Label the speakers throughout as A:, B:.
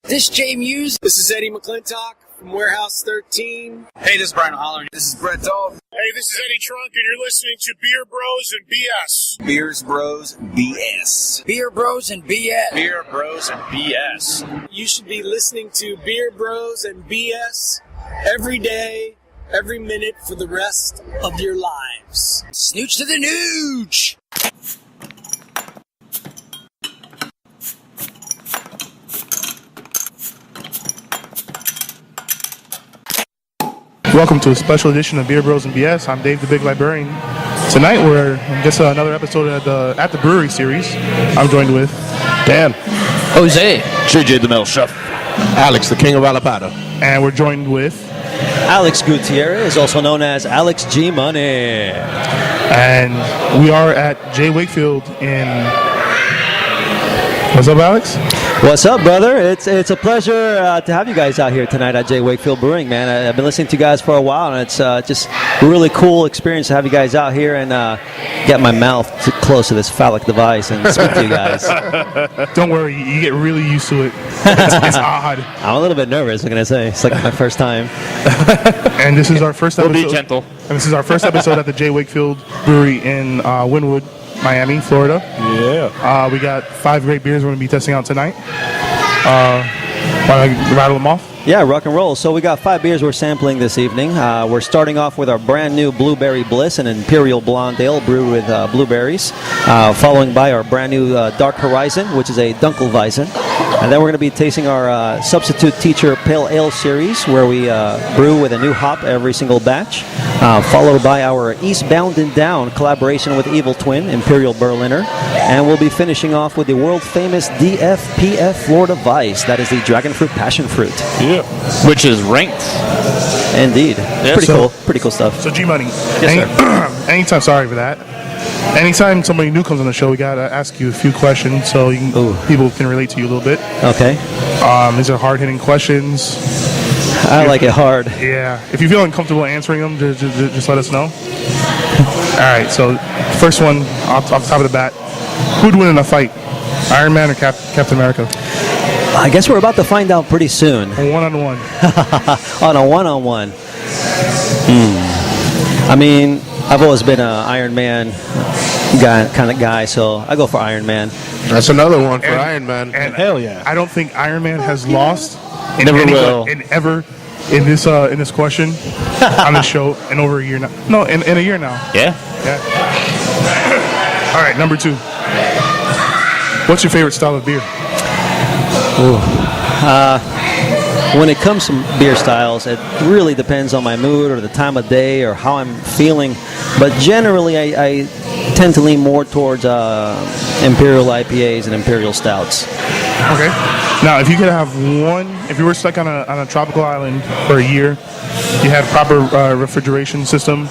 A: This Jay Muse.
B: This is Eddie McClintock from Warehouse 13.
C: Hey, this is Brian Holler.
D: This is Brett Dahl.
E: Hey, this is Eddie Trunk, and you're listening to Beer Bros and BS.
D: Beers Bros BS.
A: Beer Bros and BS.
C: Beer Bros and BS.
B: You should be listening to Beer Bros and BS every day, every minute for the rest of your lives.
A: Snooch to the nooch!
F: Welcome to a special edition of Beer Bros and BS. I'm Dave the Big Librarian. Tonight we're just another episode at the brewery series. I'm joined with
G: Dan,
H: Jose,
G: JJ the Mel Chef, Alex the King of Alapata,
F: and we're joined with
I: Alex Gutierrez, also known as Alex GMoney.
F: And we are at J. Wakefield in... What's up, Alex?
I: What's up, brother? It's a pleasure to have you guys out here tonight at J. Wakefield Brewing, man. I've been listening to you guys for a while, and it's just a really cool experience to have you guys out here and get my mouth too close to this phallic device and speak to you guys.
F: Don't worry, you get really used to it. It's odd.
I: I'm a little bit nervous, I'm going to say. It's like my first time.
F: And this is our first episode.
G: We'll be gentle.
F: And this is our first episode at the J. Wakefield Brewery in Wynwood, Miami, Florida.
G: Yeah.
F: We got 5 great beers we're going to be testing out tonight. Want to rattle them off?
I: Yeah, rock and roll. So we got 5 beers we're sampling this evening. We're starting off with our brand new Blueberry Bliss, an Imperial Blonde Ale brewed with blueberries, following by our brand new Dark Horizon, which is a Dunkelweizen. And then we're going to be tasting our Substitute Teacher Pale Ale series, where we brew with a new hop every single batch, followed by our Eastbound and Down collaboration with Evil Twin, Imperial Berliner. And we'll be finishing off with the world-famous DFPF Florida Vice. That is the Dragon Fruit Passion Fruit.
G: Yeah.
H: which is ranked.
I: Indeed. Pretty cool stuff.
F: So G-Money,
I: Yes, sir.
F: anytime, sorry for that. Anytime somebody new comes on the show, we got to ask you a few questions so people can relate to you a little bit.
I: Okay.
F: These are hard-hitting questions.
I: I like it hard.
F: Yeah. If you feel uncomfortable answering them, just let us know. All right, so first one, off the top of the bat, who'd win in a fight, Iron Man or Captain America?
I: I guess we're about to find out pretty soon.
F: A one-on-one.
I: On a one-on-one. I mean, I've always been an Iron Man kind of guy, so I go for Iron Man.
G: That's another one for Iron Man.
F: And
G: hell yeah.
F: I don't think Iron Man has lost in this question on the show in over a year now. No, in a year now.
H: Yeah.
F: All right, number 2. What's your favorite style of beer?
I: When it comes to beer styles, it really depends on my mood or the time of day or how I'm feeling. But generally, I tend to lean more towards Imperial IPAs and Imperial Stouts.
F: Okay. Now, if you could have if you were stuck on a tropical island for a year, you had proper refrigeration system,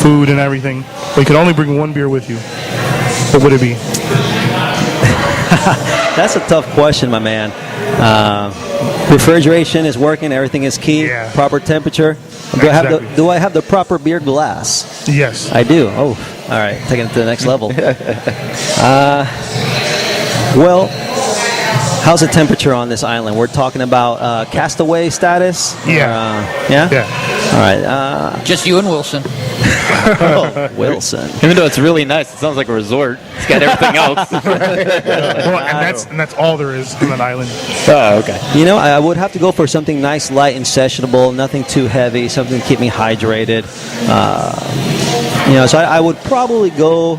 F: food and everything, but you could only bring one beer with you, what would it be?
I: That's a tough question, my man. Refrigeration is working. Everything is key.
F: Yeah.
I: Proper temperature. Do I have the proper beer glass?
F: Yes.
I: I do. Oh, all right. Taking it to the next level. Well, how's the temperature on this island? We're talking about castaway status?
F: Yeah.
I: Yeah? All right.
H: Just you and Wilson.
I: Oh, Wilson.
H: Even though it's really nice, it sounds like a resort. It's got everything else.
F: Well, and that's all there is on that island.
H: Oh, okay.
I: You know, I would have to go for something nice, light, and sessionable, nothing too heavy, something to keep me hydrated. So I would probably go...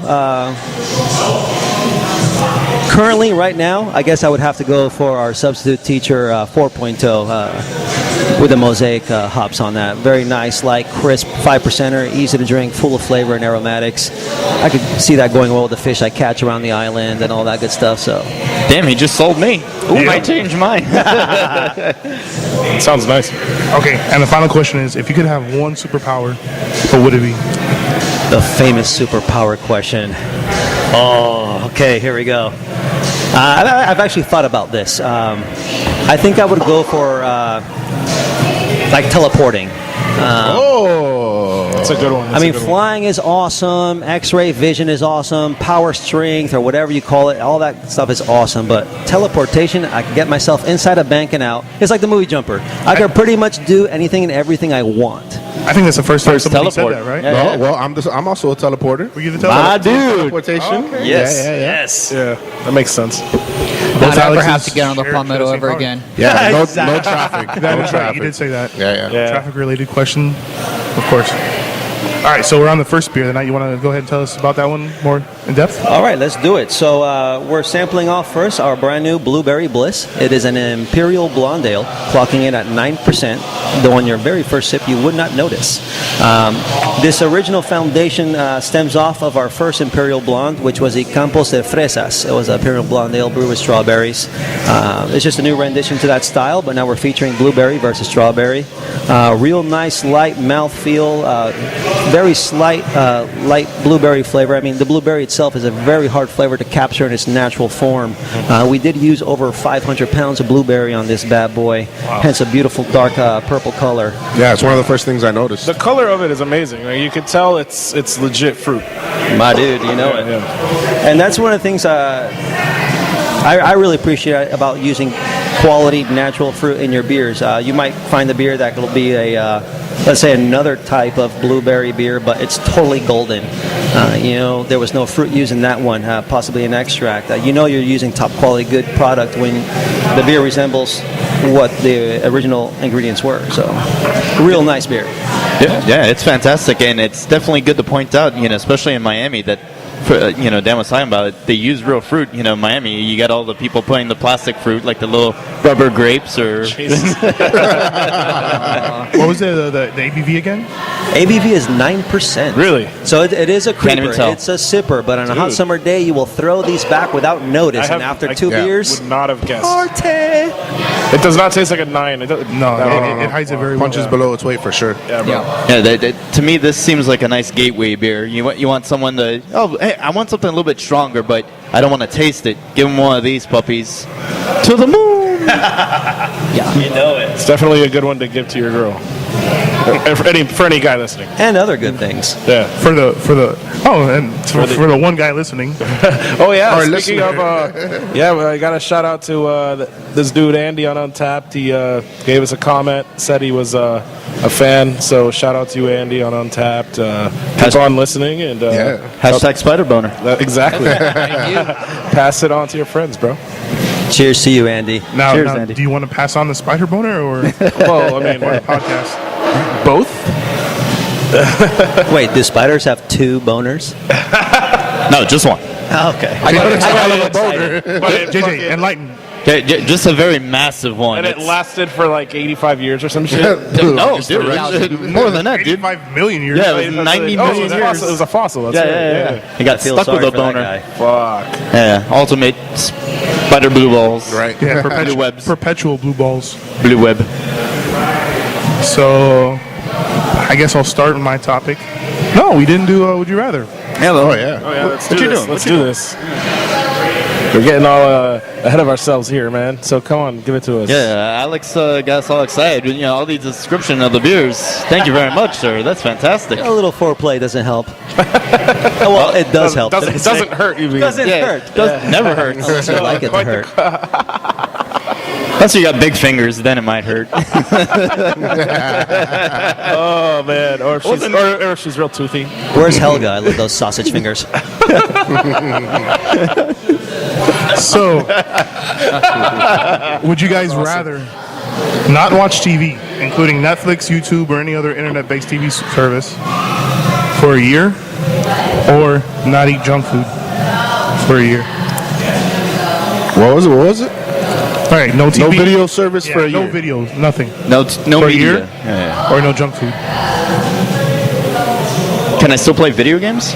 I: currently, right now, I guess I would have to go for our Substitute Teacher 4.0 with the Mosaic hops on that. Very nice, light, crisp, 5%er, easy to drink, full of flavor and aromatics. I could see that going well with the fish I catch around the island and all that good stuff. So,
H: Damn, he just sold me. Ooh, might change mine.
G: Sounds nice.
F: Okay, and the final question is, if you could have one superpower, what would it be?
I: the famous superpower question. Oh, okay, here we go. I've actually thought about this. I think I would go for like teleporting.
J: That's a good one.
I: I mean, flying is awesome. X-ray vision is awesome. Power strength, or whatever you call it, all that stuff is awesome. But teleportation, I can get myself inside a bank and out. It's like the movie Jumper. I can pretty much do anything and everything I want.
F: I think that's the first time somebody said that, right?
G: No, well, I'm also a teleporter.
F: Were you the teleporter?
H: My dude.
G: Teleportation.
F: Okay.
H: Yes.
J: Yeah, that makes sense.
A: Not ever have to get on the Palmetto ever again.
G: Yeah, no traffic.
F: That's right. You did say that.
G: Yeah.
F: Traffic-related question, of course. All right, so we're on the first beer tonight. You want to go ahead and tell us about that one more in depth?
I: All right, let's do it. So we're sampling off first our brand new Blueberry Bliss. It is an Imperial Blonde Ale, clocking in at 9%, though on your very first sip you would not notice. This original foundation stems off of our first Imperial Blonde, which was the Campos de Fresas. It was an Imperial Blonde Ale brewed with strawberries. It's just a new rendition to that style, but now we're featuring blueberry versus strawberry. Real nice, light mouthfeel, very slight, light blueberry flavor. I mean, the blueberry itself is a very hard flavor to capture in its natural form. We did use over 500 pounds of blueberry on this bad boy, hence a beautiful dark purple color.
G: Yeah, it's one of the first things I noticed.
J: The color of it is amazing. Like, you can tell it's legit fruit.
I: My dude, you know it.
J: Yeah.
I: And that's one of the things I really appreciate about using quality natural fruit in your beers. You might find a beer that will be a, let's say, another type of blueberry beer, but it's totally golden. There was no fruit used in that one, possibly an extract. You're using top quality, good product when the beer resembles what the original ingredients were. So, real nice beer.
H: Yeah, it's fantastic, and it's definitely good to point out, especially in Miami, that Dan was talking about it. They use real fruit. Miami, you got all the people putting the plastic fruit, like the little rubber grapes or.
F: What was the ABV again?
I: ABV is 9%.
J: Really?
I: So it is a
H: Can't even
I: creeper.
H: tell.
I: It's a sipper, but on a hot summer day, you will throw these back without notice. And after two beers,
J: would not have guessed.
I: Forte.
J: It does not taste like a 9. It
F: hides it very well.
G: Punches below its weight for sure.
J: Yeah, bro.
H: Yeah, to me, this seems like a nice gateway beer. You want someone to, hey, I want something a little bit stronger, but I don't want to taste it. Give them one of these puppies. To the moon!
I: Yeah, you know it.
J: It's definitely a good one to give to your girl. For any guy listening.
I: And other good things.
J: Yeah.
F: For the one guy listening.
J: Oh yeah.
G: Our
J: Speaking
G: listener.
J: of, I got a shout out to this dude Andy on Untapped. He gave us a comment, said he was a fan. So shout out to you, Andy, on Untapped. Keep on listening and
H: Hashtag spider boner.
J: Exactly. Pass it on to your friends, bro.
I: Cheers to you, Andy.
F: Now,
H: Cheers, Andy.
F: do you want to pass on the spider boner or
J: Well, I mean,
F: the podcast?
J: both.
I: Wait, do spiders have two boners?
H: No, just one.
I: Okay.
J: But
F: JJ, enlighten.
H: Just a very massive one.
J: and it lasted for like 85 years or some shit.
H: No, dude, more than that, dude.
F: 85 million years.
H: Yeah, it was 90 million years.
J: It was a fossil. That's right.
H: He got
I: feel
H: stuck
I: sorry
H: with a
I: for that
H: boner.
I: guy.
J: Fuck.
H: Yeah, ultimate spider blue balls.
G: Right.
F: Yeah,
H: Blue webs.
F: perpetual blue balls.
H: Blue web.
F: So, I guess I'll start with my topic. No, we didn't do Would You Rather.
G: Oh, yeah.
J: Oh yeah, let's
H: What
J: do
H: you
J: this.
H: doing?
J: Let's do this. We're getting all ahead of ourselves here, man. So come on, give it to us.
H: Yeah, Alex got us all excited. All the description of the beers. Thank you very much, sir. That's fantastic.
I: A little foreplay doesn't help. Well, it does help.
J: Doesn't hurt you.
I: Doesn't hurt.
H: Never hurts.
I: Unless you like it to hurt.
H: Unless you got big fingers, then it might hurt.
J: Oh man, or if she's real toothy.
I: Where's Helga? I love those sausage fingers.
F: So, would you guys rather not watch TV, including Netflix, YouTube, or any other internet-based TV service, for a year, or not eat junk food for a year?
G: What was it?
F: All right, no TV.
G: No video service for a
F: no
G: year.
F: videos, nothing.
H: No
F: For a
H: media.
F: year?
H: Yeah.
F: Or no junk food.
H: Can I still play video games?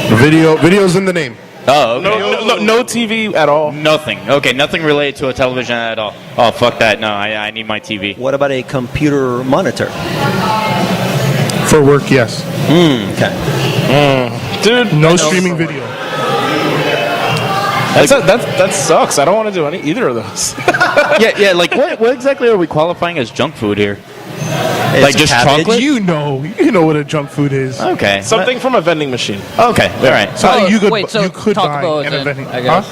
G: Videos in the name.
H: Oh, okay.
J: No TV at all.
H: Nothing. Okay, nothing related to a television at all. Oh, fuck that. No, I need my TV.
I: What about a computer monitor?
F: For work, yes.
I: Okay.
J: Dude,
F: No streaming video.
J: that sucks. I don't want to do either of those.
H: Yeah. Like what exactly are we qualifying as junk food here?
I: It's
H: Like just
I: cabbage.
H: chocolate?
F: You know what a junk food is.
H: Okay.
J: Something from a vending machine.
H: Okay. All right.
F: Something you could
A: wait, so
F: you could
A: Taco
F: buy
A: Bell
F: in a
A: is
F: vending.
A: I guess.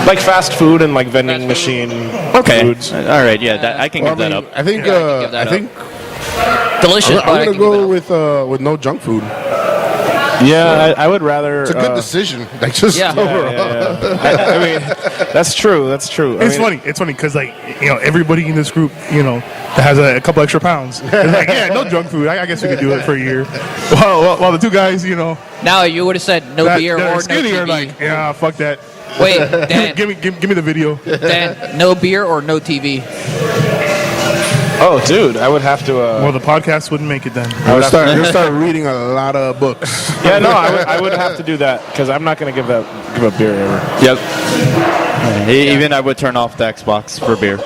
J: Like fast food and like vending machine
H: Okay.
J: foods.
H: All right. Yeah. I can
G: Well,
H: give that up.
G: I think.
A: Yeah, I can give that
G: I think.
A: Delicious, but I
G: I'm
A: can
G: gonna
A: give it
G: go
A: up.
G: with no junk food.
J: Yeah, I would rather.
G: It's a good decision. Like just
A: Yeah.
G: overall.
J: I mean, that's true. That's true.
F: It's funny. It's funny because everybody in this group that has a couple extra pounds. It's like, yeah, no junk food. I guess we could do it for a year. Well, the two guys,
A: Now you would have said no
F: that
A: beer
F: are
A: or no
F: skinny are
A: TV.
F: like, yeah, fuck that.
A: Wait, Dan,
F: Give me the video.
A: Dan, no beer or no TV.
J: Oh, dude, I would have to.
F: Well, the podcast wouldn't make it then.
G: You'll start reading a lot of books.
J: Yeah, no, I would have to do that because I'm not going to give up beer ever.
H: Yep. Even I would turn off the Xbox for beer.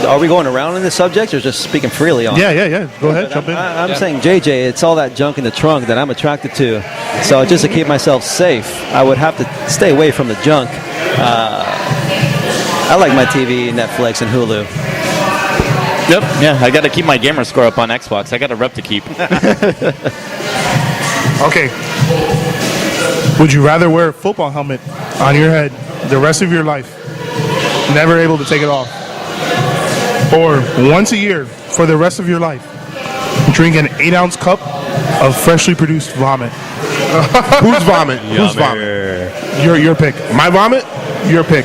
I: Are we going around in this subject or just speaking freely on it?
F: Yeah. Go ahead, jump in.
I: I'm saying, JJ, it's all that junk in the trunk that I'm attracted to. So just to keep myself safe, I would have to stay away from the junk. I like my TV, Netflix, and Hulu.
H: Yep. Yeah. I got to keep my gamer score up on Xbox. I got a rep to keep.
F: Okay. Would you rather wear a football helmet on your head the rest of your life, never able to take it off, or once a year for the rest of your life, drink an 8-ounce cup of freshly produced vomit?
G: Who's vomit? Who's vomit?
F: Your pick.
G: My vomit?
F: Your pick.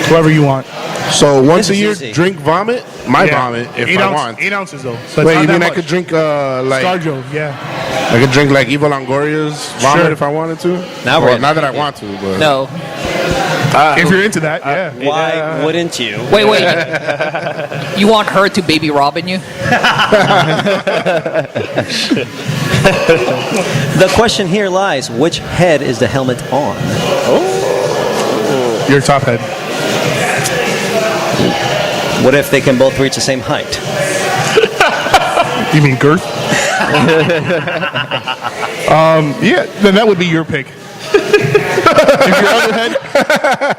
F: Whoever you want.
G: So once a
I: is
G: year,
I: easy.
G: drink vomit? My
F: Yeah.
G: vomit, if I want.
F: 8 ounces though. So it's
G: Wait,
F: not
G: you
F: that
G: mean I
F: much.
G: could drink like
F: Starjo, yeah.
G: I could drink like Eva Longoria's vomit
F: Sure.
G: if I wanted to?
I: Now we're
G: Well,
I: in.
G: not that I want to, but
A: No.
F: If you're into that, yeah.
I: Why wouldn't you?
A: Wait. You want her to baby Robin you?
I: The question here lies, which head is the helmet on?
F: Your top head.
I: What if they can both reach the same height?
F: You mean girth? Yeah, then that would be your pick.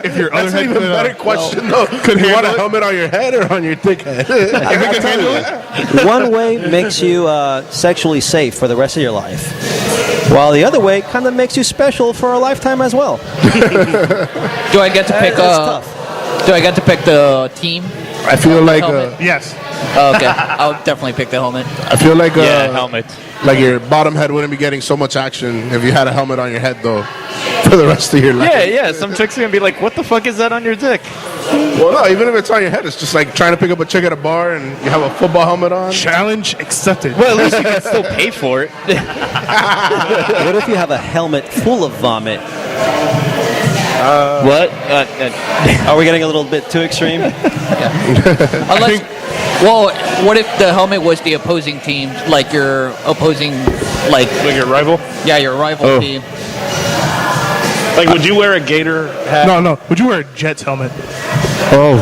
F: If your other
G: that's
F: head
G: an even
F: could,
G: better question though.
F: could
G: you want a
F: handle it?
G: helmet on your head or on your thick head?
F: If it could handle it?
I: One way makes you sexually safe for the rest of your life, while the other way kind of makes you special for a lifetime as well.
A: Do I get to pick
I: That's tough.
A: Do I get to pick the team?
G: I feel like
A: Helmet.
F: Yes.
A: Oh, okay, I'll definitely pick the helmet.
G: I feel like
H: helmet.
G: like your bottom head wouldn't be getting so much action if you had a helmet on your head though for the rest of your life.
H: Yeah. Some chicks are gonna be like, "What the fuck is that on your dick?"
G: Well, no, even if it's on your head, it's just like trying to pick up a chick at a bar and you have a football helmet on.
F: Challenge accepted.
H: Well, at least you can still pay for it.
I: What if you have a helmet full of vomit?
H: What?
I: Are we getting a little bit too extreme?
A: Unless, well, what if the helmet was the opposing team, like your opposing, like
J: Like your rival?
A: yeah, your rival team?
J: Like, would you wear a gator hat?
F: No. Would you wear a Jets helmet?
H: Oh,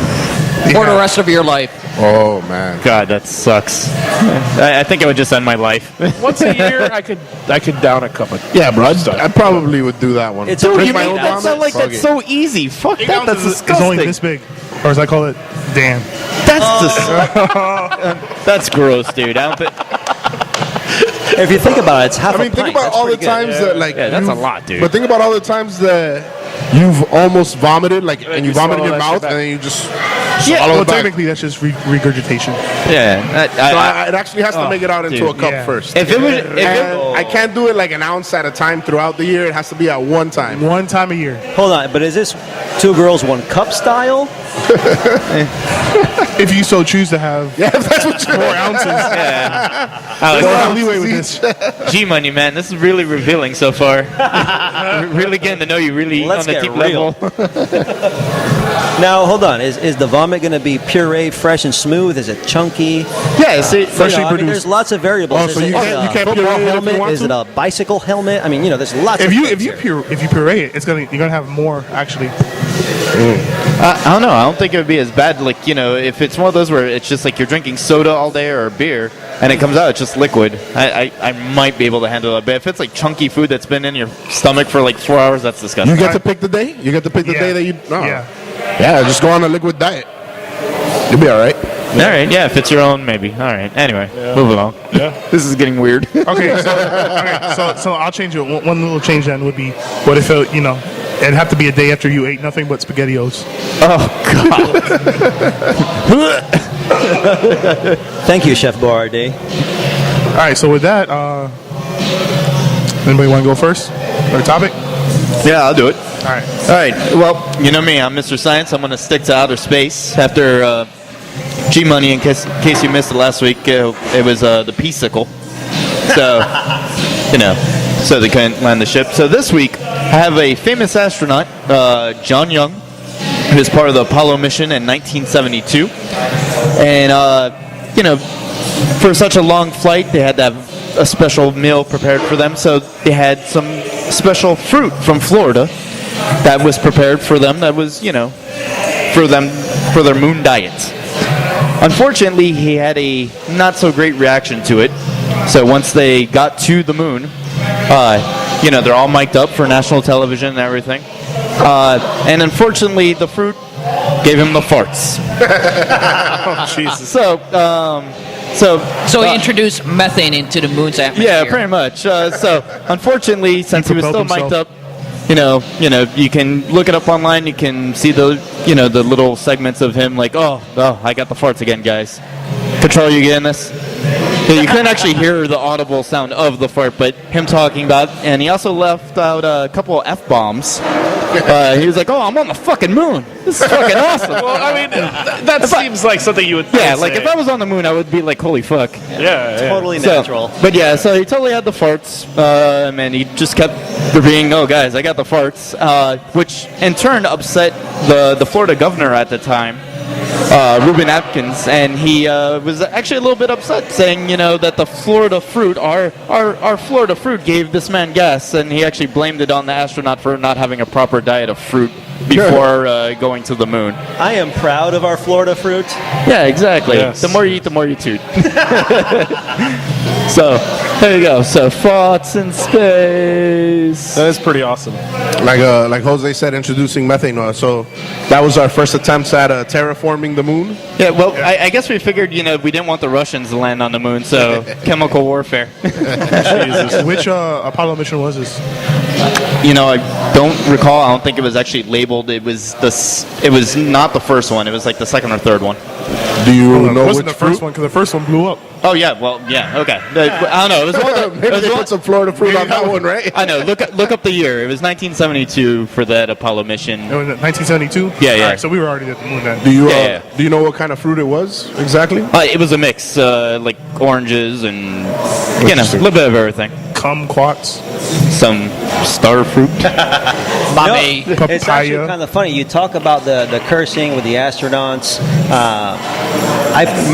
A: For the rest of your life.
G: Oh man.
H: God, that sucks. I think I would just end my life.
J: Once a year, I could down a cup of.
G: Yeah, bro. I probably would do that one.
I: It's
G: Drink
I: a really
G: my own
I: that
G: vomit?
H: sounds like
G: Fuck
H: that's
G: it.
H: so easy. Fuck that. That's
F: It's
H: disgusting.
F: only this big. Or as I call it, damn.
H: That's that's gross, dude. I don't think.
I: If you think about it, it's half
G: I mean,
I: a
G: think
I: pint.
G: about
I: That's
G: all the
I: pretty good.
G: times that like
H: Yeah, that's a
G: you've-
H: lot, dude.
G: But think about all the times that you've almost vomited, like, and you
J: you
G: vomit in
J: swallow
G: your
J: that
G: mouth,
J: shit back.
G: and then you just
H: Yeah,
G: swallow
F: Well,
G: it back.
F: technically, that's just regurgitation.
H: Yeah.
G: So it actually has to make it out into
H: dude.
G: a cup
F: Yeah.
G: first.
H: If it was,
G: And I can't do it like an ounce at a time throughout the year. It has to be at one time.
F: One time a year.
I: Hold on, but is this 2 girls, 1 cup style?
F: If you so choose to have 4 ounces.
H: Alex,
F: There's no leeway with this.
H: G-Money, man, this is really revealing so far. Really getting to know you really
I: Let's
H: on the
I: get
H: deep
I: real.
H: level.
I: Now, hold on. Is the vomit going to be puree, fresh, and smooth? Is it chunky?
H: Yeah, see,
I: You know, I mean, there's lots of variables.
G: Oh, so
I: Is
G: you
I: it
G: can't-
I: a
G: you can't
I: football
G: puree it if you
I: helmet?
G: want
I: Is
G: to?
I: it a bicycle helmet? I mean, there's lots of
F: If you
I: things here.
F: puree it, you're gonna have more actually.
H: I don't know. I don't think it would be as bad. Like, if it's one of those where it's just like you're drinking soda all day or beer and it comes out, it's just liquid. I might be able to handle it. But if it's like chunky food that's been in your stomach for like 4 hours, that's disgusting.
G: You get to pick the day. You get to pick the
F: Yeah.
G: day that you. No.
F: Yeah.
G: Yeah, just go on a liquid diet. You'll be all right.
H: All right, yeah, if it's your own, maybe. All right, anyway, move along.
J: Yeah.
H: This is getting weird.
F: So I'll change it. One little change then would be, what if it'd have to be a day after you ate nothing but SpaghettiOs.
H: Oh God.
I: Thank you, Chef Boyardee.
F: All right, so with that, anybody want to go first? Or topic?
H: Yeah, I'll do it.
F: All right.
H: All right. Well, you know me. I'm Mr. Science. I'm going to stick to outer space. After GMoney, in case you missed it last week, it was the Peacicle. So, so they couldn't land the ship. So this week, I have a famous astronaut, John Young, who was part of the Apollo mission in 1972. And, for such a long flight, they had to have a special meal prepared for them. So they had some special fruit from Florida that was prepared for them. That was, for their moon diet. Unfortunately, he had a not so great reaction to it. So once they got to the moon, they're all mic'd up for national television and everything. And unfortunately, the fruit gave him the farts.
J: Oh, Jesus.
A: So he introduced methane into the moon's atmosphere.
H: Yeah, pretty much. So unfortunately, since he was still mic'd up, you can look it up online. You can see the little segments of him like, oh, I got the farts again, guys. Control, you getting this? Yeah, you couldn't actually hear the audible sound of the fart, but him talking about, and he also left out a couple of F-bombs. He was like, oh, I'm on the fucking moon. This is fucking awesome.
J: Well, I mean, that seems like something you would
H: Yeah,
J: say.
H: like if I was on the moon, I would be like, holy fuck.
J: Yeah.
I: Totally natural.
H: But yeah, so he totally had the farts, and he just kept repeating, oh, guys, I got the farts, which in turn upset the Florida governor at the time, Reuben Atkins, and he was actually a little bit upset, saying, that the Florida fruit, our Florida fruit gave this man gas, and he actually blamed it on the astronaut for not having a proper diet of fruit before going to the moon.
I: I am proud of our Florida fruit.
H: Yeah, exactly.
J: Yes.
H: The more you eat, the more you toot. So, there you go. So, farts in space.
J: That is pretty awesome.
G: Like Jose said, introducing methane oil. So that was our first attempts at terraforming the moon.
H: Yeah, well, I guess we figured, we didn't want the Russians to land on the moon, so chemical warfare.
F: Jesus. Which Apollo mission was this?
H: I don't recall. I don't think it was actually labeled. It was not the first one. It was like the second or third one.
G: Do you
F: It
G: know
F: wasn't
G: which
F: the first
G: fruit?
F: one, because the first one blew up.
H: Oh yeah, well yeah, okay. I don't know. It was one.
G: Maybe they put some Florida fruit on that one, right?
H: I know. Look up the year. It was 1972 for that Apollo mission.
F: It was 1972.
H: Yeah.
F: All right, so we were already at the moon then.
G: Do you
H: Yeah.
G: do you know what kind of fruit it was exactly?
H: It was a mix, like oranges and a little bit of everything.
F: Kumquats.
H: Some star fruit.
A: Mame.
I: It's actually
F: Papaya.
I: kind of funny. You talk about the cursing with the astronauts.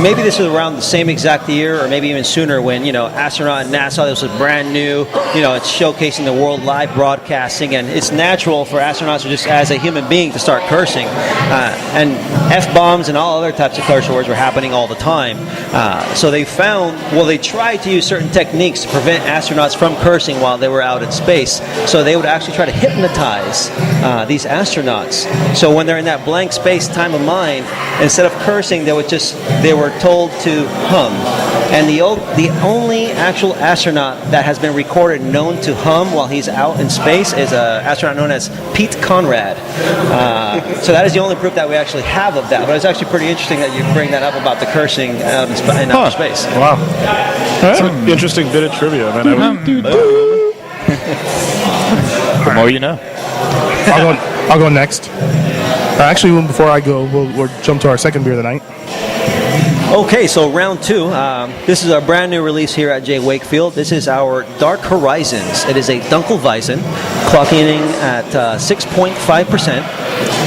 I: Maybe this was around the same exact year, or maybe even sooner, when astronaut and NASA. This was brand new. It's showcasing the world live broadcasting, and it's natural for astronauts to just, as a human being, to start cursing. And F-bombs and all other types of curse words were happening all the time. So they tried to use certain techniques to prevent astronauts from cursing while they were out in space. So they would actually try to hypnotize these astronauts. So when they're in that blank space time of mind, instead of cursing, they were told to hum. And the only actual astronaut that has been recorded known to hum while he's out in space is an astronaut known as Pete Conrad. So that is the only proof that we actually have of that. But it's actually pretty interesting that you bring that up about the cursing out in outer space.
J: Wow. That's an interesting bit of trivia, man.
H: The more you know.
F: I'll go next. Actually, before I go, we'll jump to our second beer of the night.
I: Okay, so round two. This is a brand new release here at J. Wakefield. This is our Dark Horizons. It is a Dunkelweizen, clocking in at 6.5%.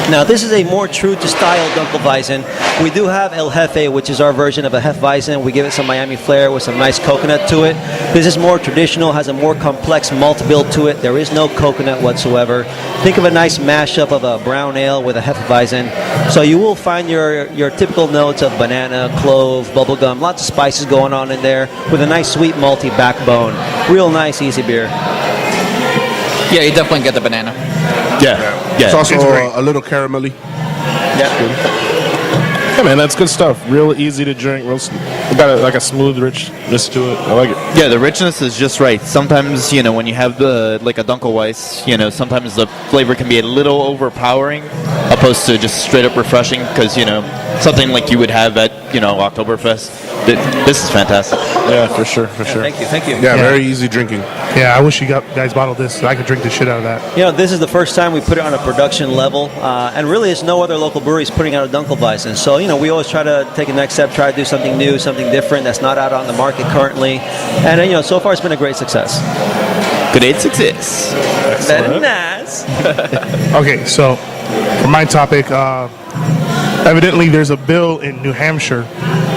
I: Now, this is a more true to style Dunkelweizen. We do have El Jefe, which is our version of a Hefeweizen. We give it some Miami flair with some nice coconut to it. This is more traditional, has a more complex malt build to it. There is no coconut whatsoever. Think of a nice mashup of a brown ale with a Hefeweizen. So you will find your typical notes of banana, clove, bubblegum, lots of spices going on in there with a nice sweet malty backbone. Real nice, easy beer.
A: Yeah, you definitely get the banana.
H: Yeah.
G: It's also a little caramelly.
I: Yeah.
J: Yeah, man, that's good stuff. Real easy to drink. Got like a smooth richness to it. I like it.
H: Yeah, the richness is just right. Sometimes, when you have like a Dunkelweiss, sometimes the flavor can be a little overpowering, opposed to just straight up refreshing. Because something like you would have at Oktoberfest. This is fantastic.
J: Yeah, for sure.
I: Thank you.
G: Yeah, very easy drinking.
F: Yeah, I wish you guys bottled this so I could drink the shit out of that.
I: This is the first time we put it on a production level, and really, there's no other local breweries putting out a Dunkelweizen. So, we always try to take a next step, try to do something new, something different that's not out on the market currently, and so far it's been a great success.
H: Great success.
I: Very nice.
F: Okay, so for my topic, evidently there's a bill in New Hampshire.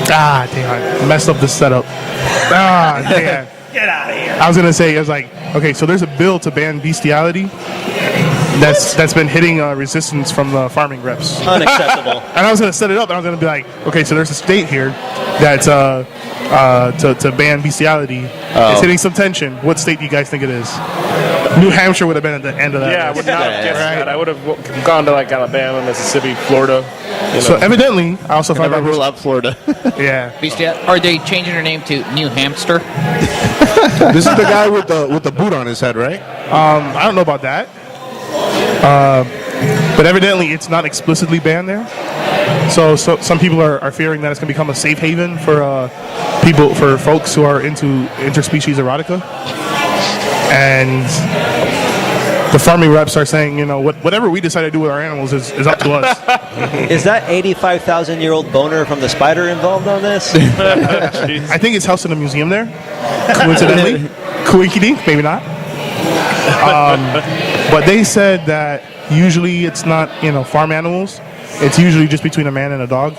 F: Ah, damn, I messed up the setup. Ah, damn.
I: Get out of here.
F: I was gonna say, okay, so there's a bill to ban bestiality that's been hitting resistance from the farming reps.
I: Unacceptable.
F: And I was gonna set it up, and I was gonna be like, okay, so there's a state here that's to ban bestiality. It's hitting some tension. What state do you guys think it is? New Hampshire would have been at the end of that.
J: Yeah, I would not have guessed that. I would have gone to like Alabama, Mississippi, Florida.
F: So evidently, I also found
H: Never
F: out
H: rule out Florida.
F: Yeah.
A: Are they changing their name to New Hamster?
G: This is the guy with the boot on his head, right?
F: I don't know about that. But evidently, it's not explicitly banned there. So some people are fearing that it's going to become a safe haven for folks who are into interspecies erotica. And the farming reps are saying, whatever we decide to do with our animals is up to us.
I: Is that 85,000-year-old boner from the spider involved on this?
F: I think it's housed in a museum there. Coincidentally. Coinkydink, maybe not. But they said that usually it's not, farm animals. It's usually just between a man and a dog.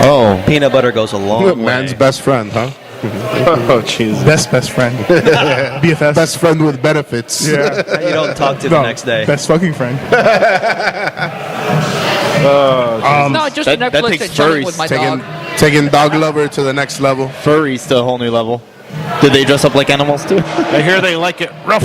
I: Oh. Peanut butter goes a long way.
G: Man's best friend, huh?
J: Oh, jeez.
F: Best friend. BFF.
G: Best friend with benefits.
F: Yeah.
I: You don't talk to the next day.
F: Best fucking friend.
A: No, just Netflix and chilling with my dog.
G: Taking dog lover to the next level.
H: Furry's to a whole new level. Did they dress up like animals too?
J: I hear they like it rough.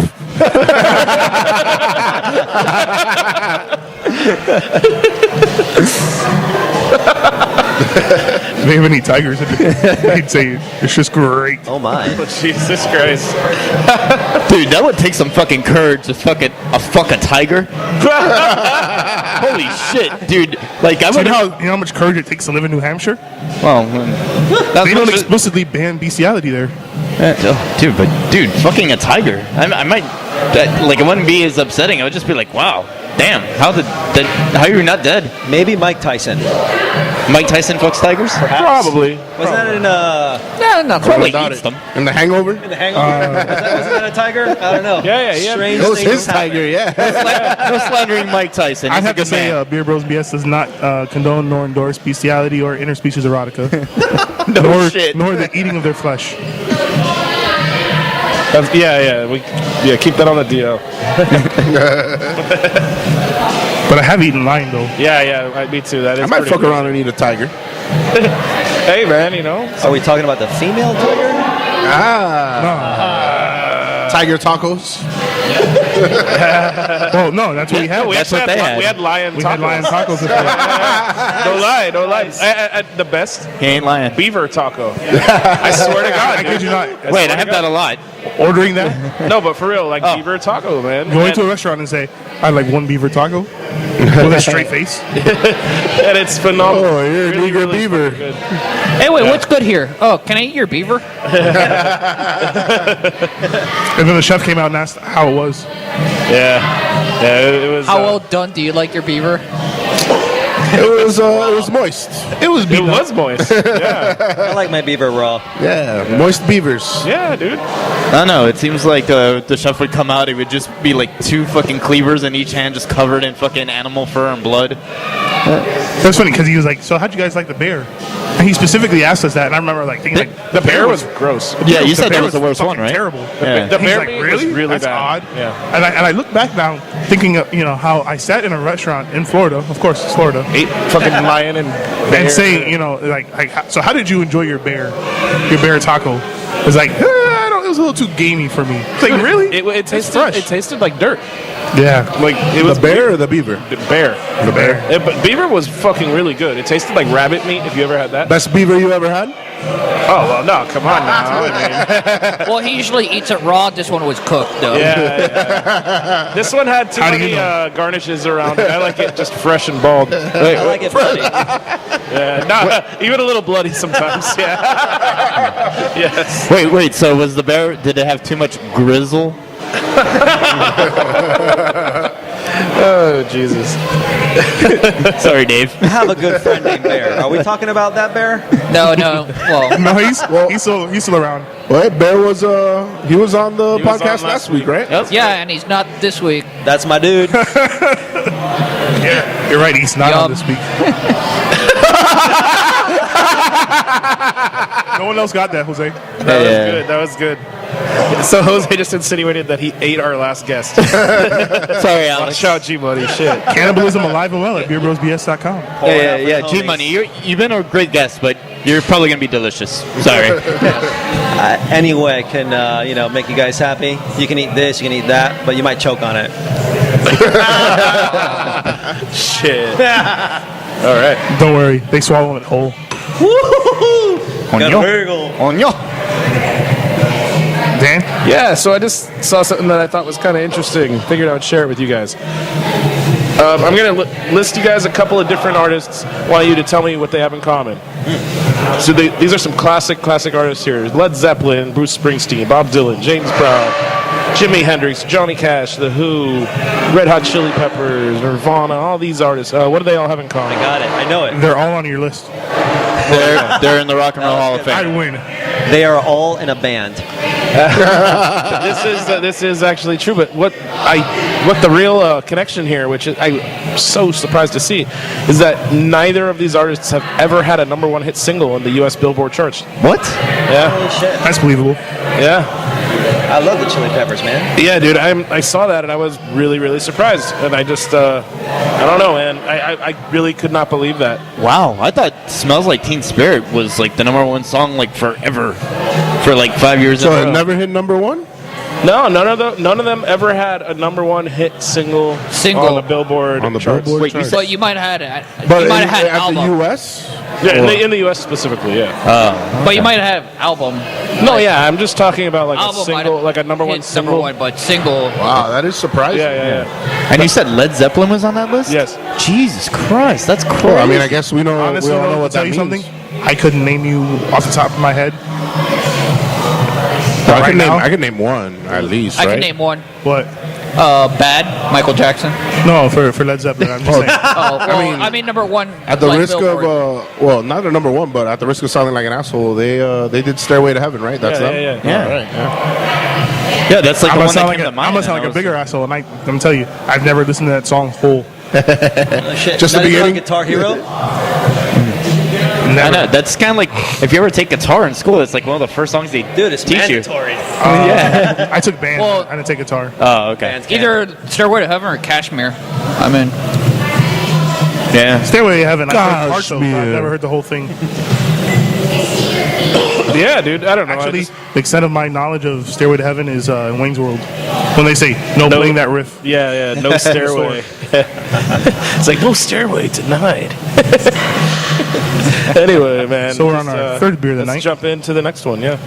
F: If they have any tigers, they'd say it's just great.
I: Oh my.
J: Jesus Christ.
H: Dude, that would take some fucking courage to fuck a tiger. Holy shit, dude. Like, I
F: Do
H: would
F: you know how much courage it takes to live in New Hampshire?
H: Well,
F: They don't explicitly ban bestiality there.
H: Dude, fucking a tiger. I might, it wouldn't be as upsetting. I would just be like, wow, damn, how are you not dead?
I: Maybe Mike Tyson.
H: Mike Tyson fucks tigers?
J: Probably.
I: Wasn't that in
A: No, not
H: Probably
A: quite.
H: eats them.
G: In the Hangover?
I: the Hangover? Wasn't that a tiger? I don't know.
J: Yeah.
I: Strange
G: It was
I: things
G: his
I: happen.
G: tiger, yeah.
H: No slandering Mike Tyson.
F: I
H: He's a
F: have to
H: good
F: say,
H: man.
F: Beer Bros BS does not condone nor endorse bestiality or interspecies erotica,
H: No shit.
F: nor the eating of their flesh.
J: Keep that on the DL.
F: But I have eaten lion though.
J: Yeah, me too. That is
G: I might
J: pretty
G: fuck
J: good.
G: around and eat a tiger.
J: Hey, man,
I: Are we talking about the female tiger?
G: Tiger tacos.
F: Well, no, that's what we had.
H: That's what they had.
J: We had lion
F: We
J: tacos.
F: had lion tacos.
J: No lie. The best
H: He ain't lying.
J: beaver taco. I swear to God,
F: I kid
J: dude.
F: you not.
H: Wait, I have that a lot.
F: Ordering that,
J: No, but for real, beaver taco, man.
F: going to a restaurant and say, "I'd like one beaver taco," with a straight face.
J: And it's phenomenal.
G: Oh, you're an eager beaver.
J: Good.
A: Hey, wait, what's good here? Oh, can I eat your beaver?
F: And then the chef came out and asked how it was.
J: Yeah, it was.
A: How well done do you like your beaver?
G: It was moist.
F: It was
J: It
F: beaten up.
J: was moist. Yeah,
I: I like my beaver raw.
G: Yeah, moist beavers.
J: yeah, dude.
H: I don't know. It seems like the chef would come out. It would just be like two fucking cleavers in each hand, just covered in fucking animal fur and blood.
F: It was funny because he was like, "So how'd you guys like the bear?" And he specifically asked us that, and I remember thinking
J: The bear was gross.
H: Yeah, you
F: the
H: said
F: bear
H: that was the worst one,
F: fucking
H: right?
F: Terrible.
H: Yeah.
J: The
F: He's
J: bear
F: like,
J: meat
F: really?
J: was really
F: That's
J: bad.
F: odd.
J: Yeah.
F: And I look back now, thinking of, how I sat in a restaurant in Florida. Of course, it's Florida.
J: Ate fucking lion and bear.
F: And saying, so how did you enjoy your bear taco? It's like, I don't. It was a little too gamey for me. It's like, really?
J: It
F: It's fresh.
J: tasted like dirt.
F: Yeah.
J: Like it was
G: The bear or the beaver?
J: The bear.
F: The bear.
J: But beaver was fucking really good. It tasted like rabbit meat. If you ever had that.
G: Best beaver you ever had?
J: Oh well, no, come on now. I mean,
A: Well, he usually eats it raw. This one was cooked, though.
J: yeah. This one had too
F: How do
J: many
F: you know?
J: garnishes around it. I like it just fresh and bald.
I: I like it bloody.
J: Yeah, no, even a little bloody sometimes. Yeah. Yes.
H: Wait. So was the bear? Did it have too much grizzle?
J: Oh Jesus.
H: Sorry, Dave.
I: I have a good friend named Bear. Are we talking about that bear?
A: No. Well,
F: No, he's still around.
G: Well, Bear was he was on the
J: He was
G: podcast
J: on
G: last week, right?
A: yeah, and he's not this week.
I: That's my dude.
F: Yeah, you're right. He's not
A: Yup.
F: on this week. No one else got that, Jose.
J: That was good. So Jose just insinuated that he ate our last guest.
H: Sorry, Alex.
J: Watch out, G-Money. Shit.
F: Cannibalism alive and well at beerbrosbs.com.
H: Yeah. G-Money, you've been a great guest, but you're probably gonna be delicious. Sorry.
I: Any way I can, make you guys happy. You can eat this, you can eat that, but you might choke on it.
J: Shit. All right.
F: Don't worry, they swallow it whole.
H: Oño.
F: Dan?
J: Yeah, so I just saw something that I thought was kind of interesting. Figured I would share it with you guys. I'm going to list you guys a couple of different artists. Want you to tell me what they have in common. So these are some classic artists here. Led Zeppelin, Bruce Springsteen, Bob Dylan, James Brown, Jimi Hendrix, Johnny Cash, The Who, Red Hot Chili Peppers, Nirvana, all these artists. What do they all have in common?
I: I got it. I know it.
F: They're all on your list.
H: They're in the Rock and Roll Hall of
F: I'd
H: Fame.
F: win.
I: They are all in a band.
J: This is actually true, but what the real connection here, which I'm so surprised to see, is that neither of these artists have ever had a #1 hit single in the U.S. Billboard charts.
H: What?
J: Yeah,
I: Holy shit.
F: That's believable.
J: yeah,
I: I love the Chili Peppers, man.
J: yeah, dude. I saw that and I was really surprised, and I just I don't know, man. I really could not believe that.
H: Wow, I thought "Smells Like Teen Spirit" was like the #1 song like forever, for like 5 years.
G: So
H: in a
G: it
H: row.
G: never hit #1?
J: No, none of them ever had a #1 hit single on the Billboard charts.
G: Billboard
H: Wait, you
G: charts.
H: said-
A: But you might have had
G: But
A: you might have had
G: at the
A: album.
G: U.S.
J: Yeah, in the U.S. specifically, yeah.
A: But you might have album.
J: No, yeah, I'm just talking about like a
A: Album might
J: single,
A: have
J: like a #1
A: hit
J: single.
A: #1, but single.
G: Wow, that is surprising.
J: Yeah.
H: And you said Led Zeppelin was on that list?
J: Yes.
H: Jesus Christ, that's crazy.
G: Well, I mean, I guess we don't
F: Honestly,
G: we all know what
F: tell
G: that
F: you
G: means.
F: something. I couldn't name you off the top of my head.
G: Well,
F: Right now?
G: I can name one at least.
A: I
G: right?
A: can name one.
F: What?
A: Bad, Michael Jackson.
F: No, for Led Zeppelin. I'm just saying.
A: Oh, well, I mean #1.
G: At the
A: like
G: risk
A: Billboard.
G: of well, not a #1, but at the risk of sounding like an asshole, they did "Stairway to Heaven," right? That's them.
J: Yeah.
G: All right,
H: Yeah, that's like
F: I'm
H: the
F: gonna
H: one
F: sound
H: that
F: like
H: came to mind.
F: I'm gonna sound
H: and
F: like a
H: I was-
F: bigger asshole, and I'm tell you, I've never listened to that song whole.
I: Oh, shit.
G: Just the
I: Not even on
G: beginning?
I: Guitar Hero?
H: I
F: Never.
H: know, that's kind of like if you ever take guitar in school, it's like one of the first songs they
I: Dude, it's
H: teach
I: mandatory.
F: I took band.
A: Well-
F: I didn't take guitar.
H: you. Oh, okay.
I: Bands can't.
A: Either Stairway to Heaven or Kashmir. I mean,
H: Yeah.
F: Stairway to Heaven. I heard part though, but I've
G: Kashmir.
F: never heard the whole thing.
J: Yeah, dude. I don't know.
F: Actually, the extent of my knowledge of Stairway to Heaven is in Wayne's World. When they say, no playing that riff.
J: yeah. No stairway. It's like no stairway tonight. Anyway, man.
F: So we're on our third beer of the
J: let's
F: night.
J: jump into the next one. Yeah.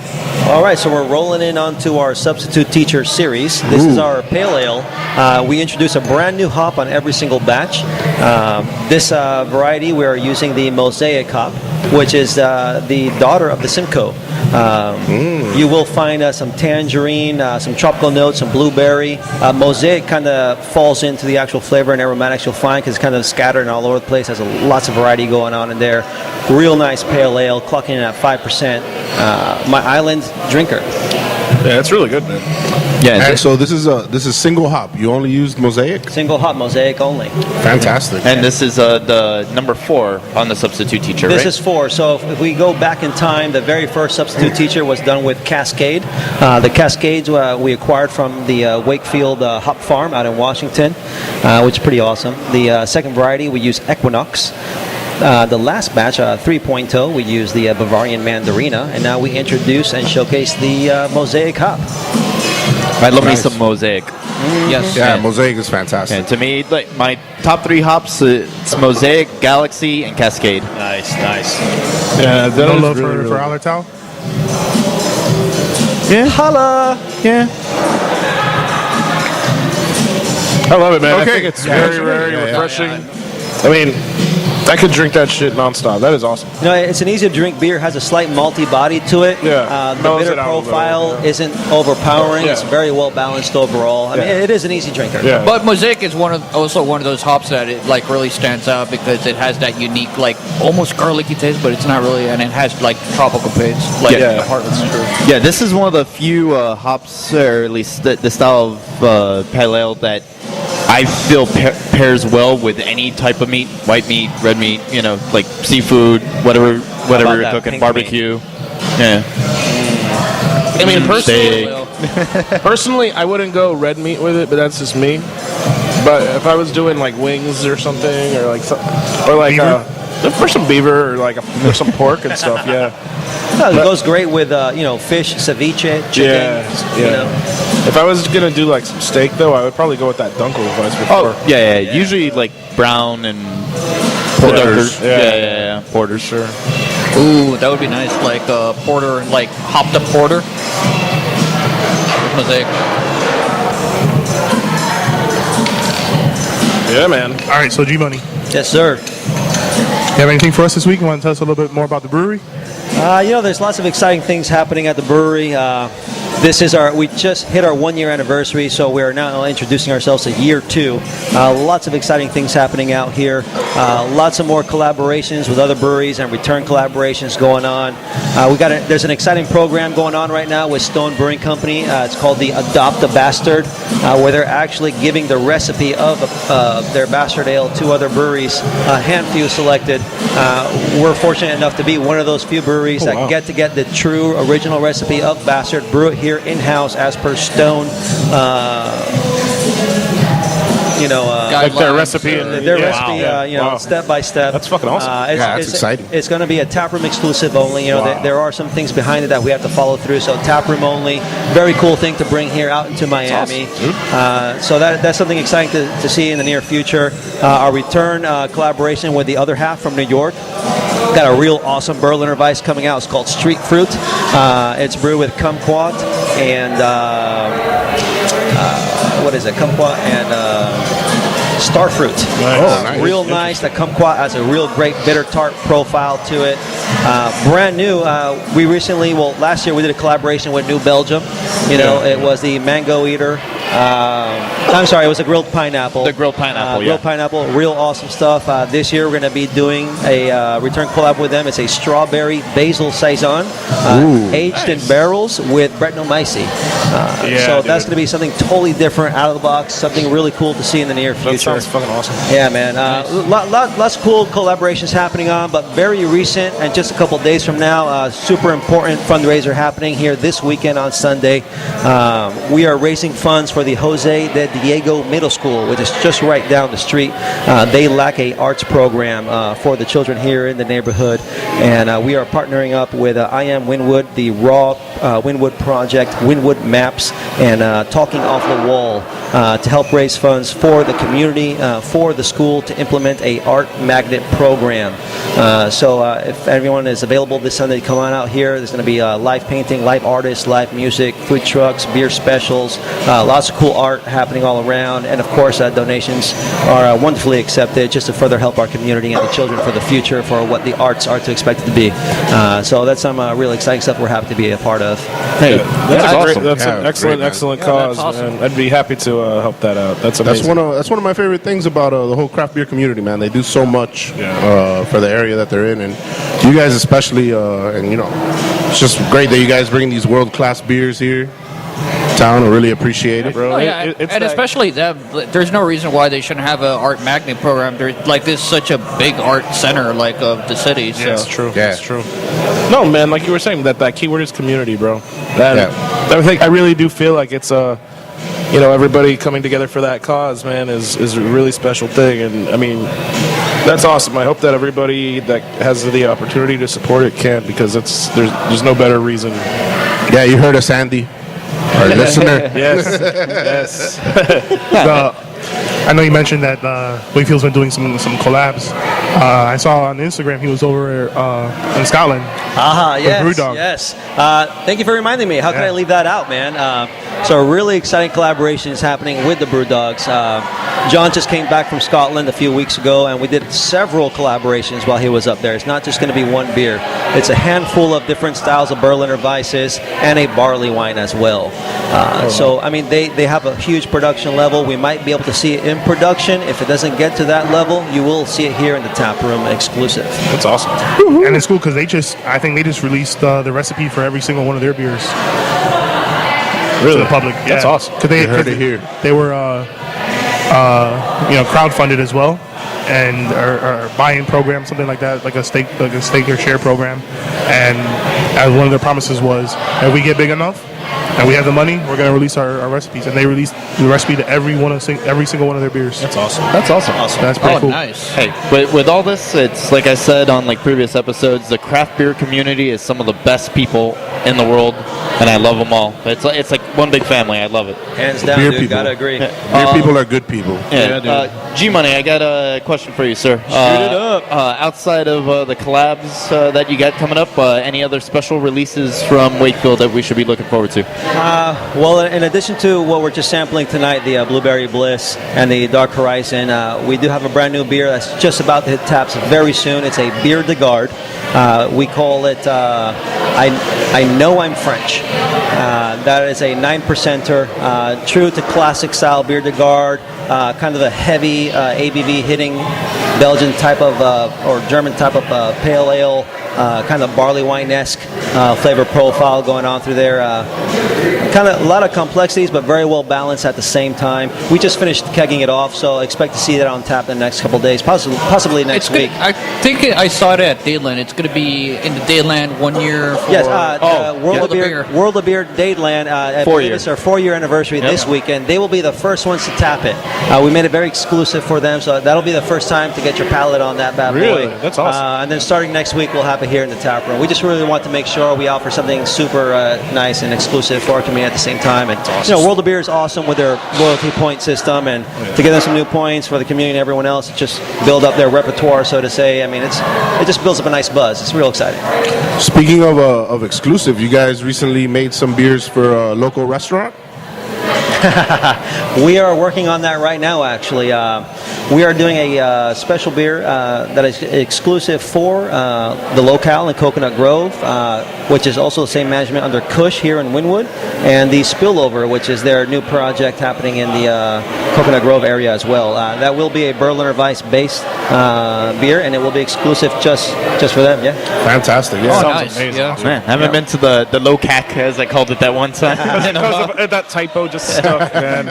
I: All right, so we're rolling in onto our substitute teacher series. This is our pale ale. We introduce a brand new hop on every single batch. This variety, we are using the Mosaic hop, which is the daughter of the Simcoe. You will find some tangerine, some tropical notes, some blueberry. Mosaic kind of falls into the actual flavor and aromatics you'll find because it's kind of scattered all over the place. Has lots of variety going on in there. Real nice pale ale, clocking in at 5%. My island drinker.
J: Yeah, it's really good, man.
H: Yeah.
G: And so this is single hop. You only used Mosaic.
I: Single hop Mosaic only.
G: Fantastic.
H: And this is the #4 on the substitute teacher,
I: This
H: right?
I: is 4. So if we go back in time, the very first substitute teacher was done with Cascade. The Cascades we acquired from the Wakefield hop farm out in Washington, which is pretty awesome. The second variety, we use Equinox. The last batch, 3.0, we use the Bavarian Mandarina, and now we introduce and showcase the Mosaic hop.
H: I love
G: Nice.
H: me some Mosaic.
A: Yes.
G: Yeah, Mosaic is fantastic.
H: And to me, like my top 3 hops, it's Mosaic, Galaxy, and Cascade.
C: Nice, nice.
J: Yeah, that
F: No
J: is
F: love
J: really,
F: for
J: really
F: Hallertau?
H: Yeah.
I: Holla!
H: Yeah.
J: I love it, man. I
G: Okay.
J: think it's
G: Yeah,
J: very,
G: sure.
J: very
G: Yeah, yeah.
J: refreshing. I mean, I could drink that shit nonstop. That is awesome.
I: You know, it's an easy to drink beer. Has a slight malty body to it.
J: Yeah.
I: The
J: Mellows
I: bitter
J: it out a little,
I: profile
J: yeah.
I: isn't overpowering.
J: Yeah.
I: It's very well balanced overall. I mean,
J: Yeah.
I: it is an easy drinker.
J: Yeah.
A: But Mosaic is also one of those hops that it like really stands out because it has that unique like almost garlicky taste, but it's not really, and it has like tropical taste, like
J: Yeah.
A: the Heartland's true.
H: Yeah, this is one of the few hops, or at least the style of pale ale that I feel pairs well with any type of meat, white meat, red meat, you know, like seafood, whatever
I: about
H: you're
I: that
H: cooking,
I: pink
H: barbecue. Yeah.
J: I mean,
H: Steak.
J: personally, I wouldn't go red meat with it, but that's just me. But if I was doing like wings or something, or like for some beaver or like or some pork and stuff, yeah.
I: It goes great with fish, ceviche, chicken.
J: Yeah,
I: You
J: yeah.
I: know.
J: If I was gonna do like some steak though, I would probably go with that Dunkelweiss before.
H: Oh, yeah. Usually like brown and
J: Porters.
H: Yeah. Porters.
J: Sure.
A: Ooh, that would be nice, like porter, like hopped up porter. Mosaic.
J: Yeah, man.
F: All right, so GMoney.
I: Yes, sir.
F: You have anything for us this week? You want to tell us a little bit more about the brewery?
I: There's lots of exciting things happening at the brewery. We just hit our 1 year anniversary, so we are now introducing ourselves to year 2. Lots of exciting things happening out here. Lots of more collaborations with other breweries and return collaborations going on. There's an exciting program going on right now with Stone Brewing Company. It's called the Adopt a Bastard, where they're actually giving the recipe of their bastard ale to other breweries, a handful selected. We're fortunate enough to be one of those few breweries that get the true original recipe of bastard, brew it here in-house as per Stone.
J: Like their recipe.
I: Their recipe, step by step.
J: That's fucking awesome.
G: That's exciting.
I: It's going to be a taproom exclusive only. There are some things behind it that we have to follow through. So taproom only. Very cool thing to bring here out into Miami.
J: Awesome,
I: So that's something exciting to see in the near future. Our return collaboration with the other half from New York. Got a real awesome Berliner Weiss coming out. It's called Street Fruit. It's brewed with kumquat and kumquat and starfruit.
J: Nice.
I: Real nice. That kumquat has a real great bitter tart profile to it. Brand new. Last year we did a collaboration with New Belgium. It was the Mango Eater. I'm sorry, it was a grilled pineapple.
H: The grilled pineapple,
I: Grilled pineapple, real awesome stuff. This year we're going to be doing a return collab with them. It's a strawberry basil saison, aged in barrels with Brettanomyces. So that's going to be something totally different, out of the box, something really cool to see in the near future.
J: That sounds fucking awesome.
I: Yeah, man. Lots of cool collaborations happening on, but very recent, and just a couple days from now, super important fundraiser happening here this weekend on Sunday. We are raising funds for the Jose de Diego Middle School, which is just right down the street. They lack a arts program for the children here in the neighborhood, and we are partnering up with I Am Wynwood, the Raw Wynwood Project, Wynwood Maps, and Talking Off the Wall to help raise funds for the community, for the school to implement a art magnet program. So if everyone is available this Sunday, come on out here. There's going to be live painting, live artists, live music, food trucks, beer specials, lots of cool art happening all around, and of course donations are wonderfully accepted just to further help our community and the children for the future, for what the arts are to expect it to be. So that's some really exciting stuff we're happy to be a part of.
J: Hey, that's awesome. That's an excellent
A: Yeah,
J: cause,
A: that's awesome.
J: man. I'd be happy to help that out. That's amazing.
G: That's one of my favorite things about the whole craft beer community, man. They do so much for the area that they're in, and you guys especially, it's just great that you guys bring these world-class beers here. Town, I really appreciate it,
J: bro.
A: Oh, yeah, and especially that, there's no reason why they shouldn't have an art magnet program. This is such a big art center, of the city. So.
J: Yeah, that's true.
G: Yeah.
J: That's true. No, man, like you were saying, that key word is community, bro. I really do feel like it's everybody coming together for that cause, man, is a really special thing, and I mean, that's awesome. I hope that everybody that has the opportunity to support it can, because there's no better reason.
G: Yeah, you heard us, Andy. Our listener.
J: Yes.
F: I know you mentioned that Wakefield's been doing some collabs. I saw on Instagram he was over in Scotland.
I: Yes,
F: Brewdog.
I: yes. Thank you for reminding me. How could I leave that out, man? So a really exciting collaboration is happening with the Brewdogs. John just came back from Scotland a few weeks ago, and we did several collaborations while he was up there. It's not just going to be one beer. It's a handful of different styles of Berliner Weisses and a barley wine as well. So, I mean, they have a huge production level. We might be able to see it in production. If it doesn't get to that level, you will see it here in the tap room exclusive.
J: That's awesome.
F: And it's cool because I think they just released the recipe for every single one of their beers.
J: Really?
F: To the public. Yeah.
J: That's awesome.
F: Cause
G: You heard it here.
F: They were, crowdfunded as well, and or buy-in program, something like that, like a stake or share program. And as one of their promises was, if we get big enough and we have the money, we're going to release our recipes. And they released the recipe to every single one of their beers.
J: That's awesome.
H: That's awesome.
F: That's pretty cool.
A: Nice.
H: Hey, with all this, it's like I said on like previous episodes, the craft beer community is some of the best people in the world, and I love them all. It's like one big family. I love it.
I: Hands down,
G: Beer
I: dude.
G: people.
I: Gotta agree.
G: Beer people are good people.
H: G-Money, I got a question for you, sir. Shoot
I: it up.
H: Outside of the collabs that you got coming up, any other special releases from Wakefield that we should be looking forward to?
I: Well, in addition to what we're just sampling tonight, the Blueberry Bliss and the Dark Horizon, we do have a brand new beer that's just about to hit taps very soon. It's a Bier de Garde. We call it I Know I'm French. That is a 9%er, true to classic style Bier de Garde, kind of a heavy ABV hitting Belgian type of or German type of pale ale, kind of barley wine-esque flavor profile going on through there. Kind of a lot of complexities, but very well balanced at the same time. We just finished kegging it off, so expect to see that on tap in the next couple of days, possibly next week.
A: I think I saw it at Dadeland. It's going to be in the Dadeland 1 year for
I: Yes, World of Beer Dadeland. It's our 4-year anniversary this weekend. They will be the first ones to tap it. We made it very exclusive for them, so that'll be the first time to get your palate on that bad boy.
J: Really? That's awesome.
I: And then starting next week, we'll have it here in the tap room. We just really want to make sure we offer something super nice and exclusive for our community at the same time. And World of Beer is awesome with their loyalty point system, and to give them some new points for the community and everyone else, just build up their repertoire, so to say. I mean, it just builds up a nice buzz. It's real exciting.
G: Speaking of exclusive, you guys recently made some beers for a local restaurant?
I: We are working on that right now, actually. We are doing a special beer that is exclusive for the locale in Coconut Grove, which is also the same management under Kush here in Wynwood, and the Spillover, which is their new project happening in the Coconut Grove area as well. That will be a Berliner Weiss-based beer, and it will be exclusive just for them, yeah.
G: Fantastic, yeah.
A: Nice.
J: amazing.
A: Yeah.
H: Man, I haven't been to the low CAC, as I called it that one time.
J: Because of that typo just stuck, man.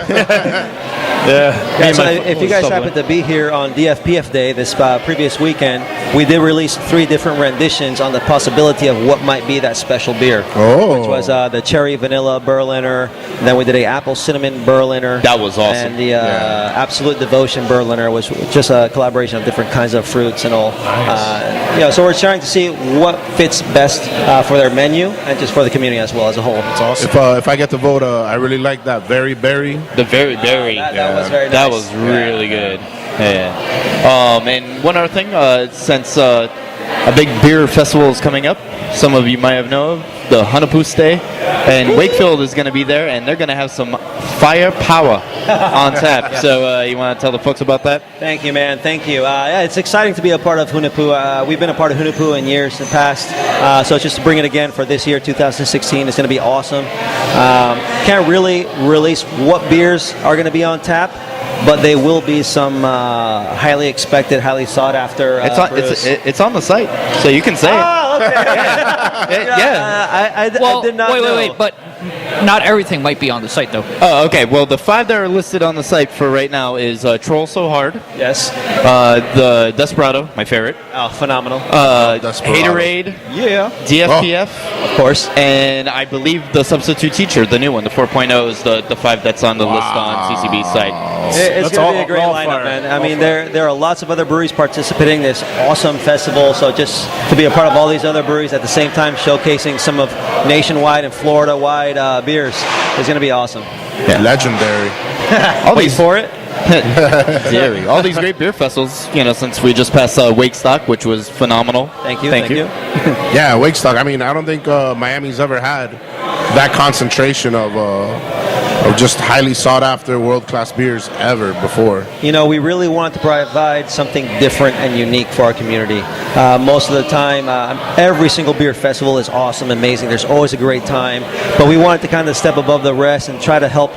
J: Yeah.
I: So if you guys happen to be here on DFPF Day this previous weekend, we did release 3 different renditions on the possibility of what might be that special beer. Which was the Cherry Vanilla Berliner, and then we did a Apple Cinnamon Berliner.
H: That was awesome.
I: And the Absolute Devotion Berliner was just a collaboration of different kinds of fruits and all.
J: Nice.
I: So we're trying to see what fits best for their menu and just for the community as well as a whole.
J: That's awesome.
G: If I get to vote, I really like that Very Berry.
H: The Very Berry.
I: That was very nice.
H: That was really good. Yeah. And one other thing, since a big beer festival is coming up, some of you might have known of, the Hunapooste, and Wakefield is going to be there, and they're going to have some firepower on tap. So you want to tell the folks about that?
I: Thank you, man. Thank you. It's exciting to be a part of Hunapoo. We've been a part of Hunapoo in years in the past, so just to bring it again for this year, 2016, it's going to be awesome. Can't really release what beers are going to be on tap, but they will be some highly expected, highly sought after.
H: It's on the site, so you can say it.
I: Oh, okay. I did not know.
A: Wait, but not everything might be on the site, though.
H: Oh, okay. Well, the 5 that are listed on the site for right now is Troll So Hard.
I: Yes.
H: The Desperado, my favorite.
I: Oh, phenomenal.
H: Haterade.
I: Yeah.
H: DFPF.
I: Of course.
H: And I believe the Substitute Teacher, the new one, the 4.0, is the 5 that's on the list on CCB's site.
I: It's going to be a great lineup, man. I mean, there are lots of other breweries participating in this awesome festival, so just to be a part of all these other breweries at the same time showcasing some of nationwide and Florida-wide beers is going to be awesome.
G: Legendary.
I: Wait for it.
H: Dairy. All these great beer festivals, since we just passed Wakestock, which was phenomenal.
I: Thank you.
G: Yeah, Wakestock. I mean, I don't think Miami's ever had that concentration of just highly sought after world class beers ever before.
I: We really want to provide something different and unique for our community. Most of the time, every single beer festival is awesome, amazing. There's always a great time, but we wanted to kind of step above the rest and try to help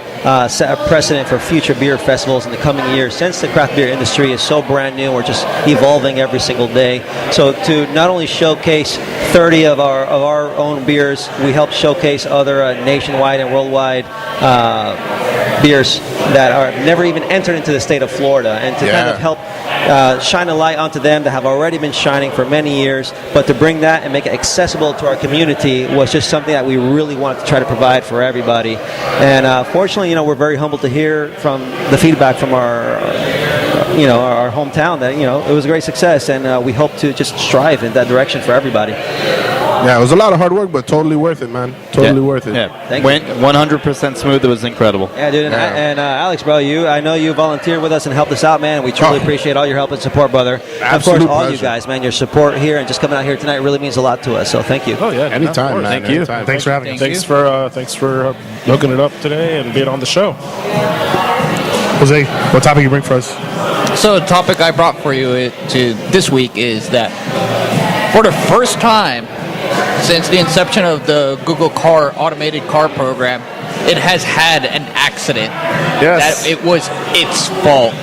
I: set a precedent for future beer festivals in the coming years. Since the craft beer industry is so brand new, we're just evolving every single day. So to not only showcase 30 of our own beers, we help showcase other nationwide and worldwide beers that are never even entered into the state of Florida, and to kind of help shine a light onto them that have already been shining for many years, but to bring that and make it accessible to our community was just something that we really wanted to try to provide for everybody. And fortunately, we're very humbled to hear from the feedback from our hometown that it was a great success, and we hope to just strive in that direction for everybody.
G: Yeah, it was a lot of hard work, but totally worth it, man. Totally worth it.
H: Yeah,
I: Thank
H: went 100% smooth. It was incredible.
I: Yeah, dude. And Alex, bro, I know you volunteered with us and helped us out, man. We truly appreciate all your help and support, brother. Of course, all you guys, man. Your support here and just coming out here tonight really means a lot to us. So thank you.
J: Oh yeah,
G: anytime, man.
H: Thank you.
G: Anytime.
F: Thanks for having us.
J: Thanks for hooking it up today and being on the show.
F: Jose, what topic you bring for us?
A: So the topic I brought for you to this week is that for the first time since the inception of the Google Car automated car program, it has had an accident.
J: Yes.
A: That it was its fault.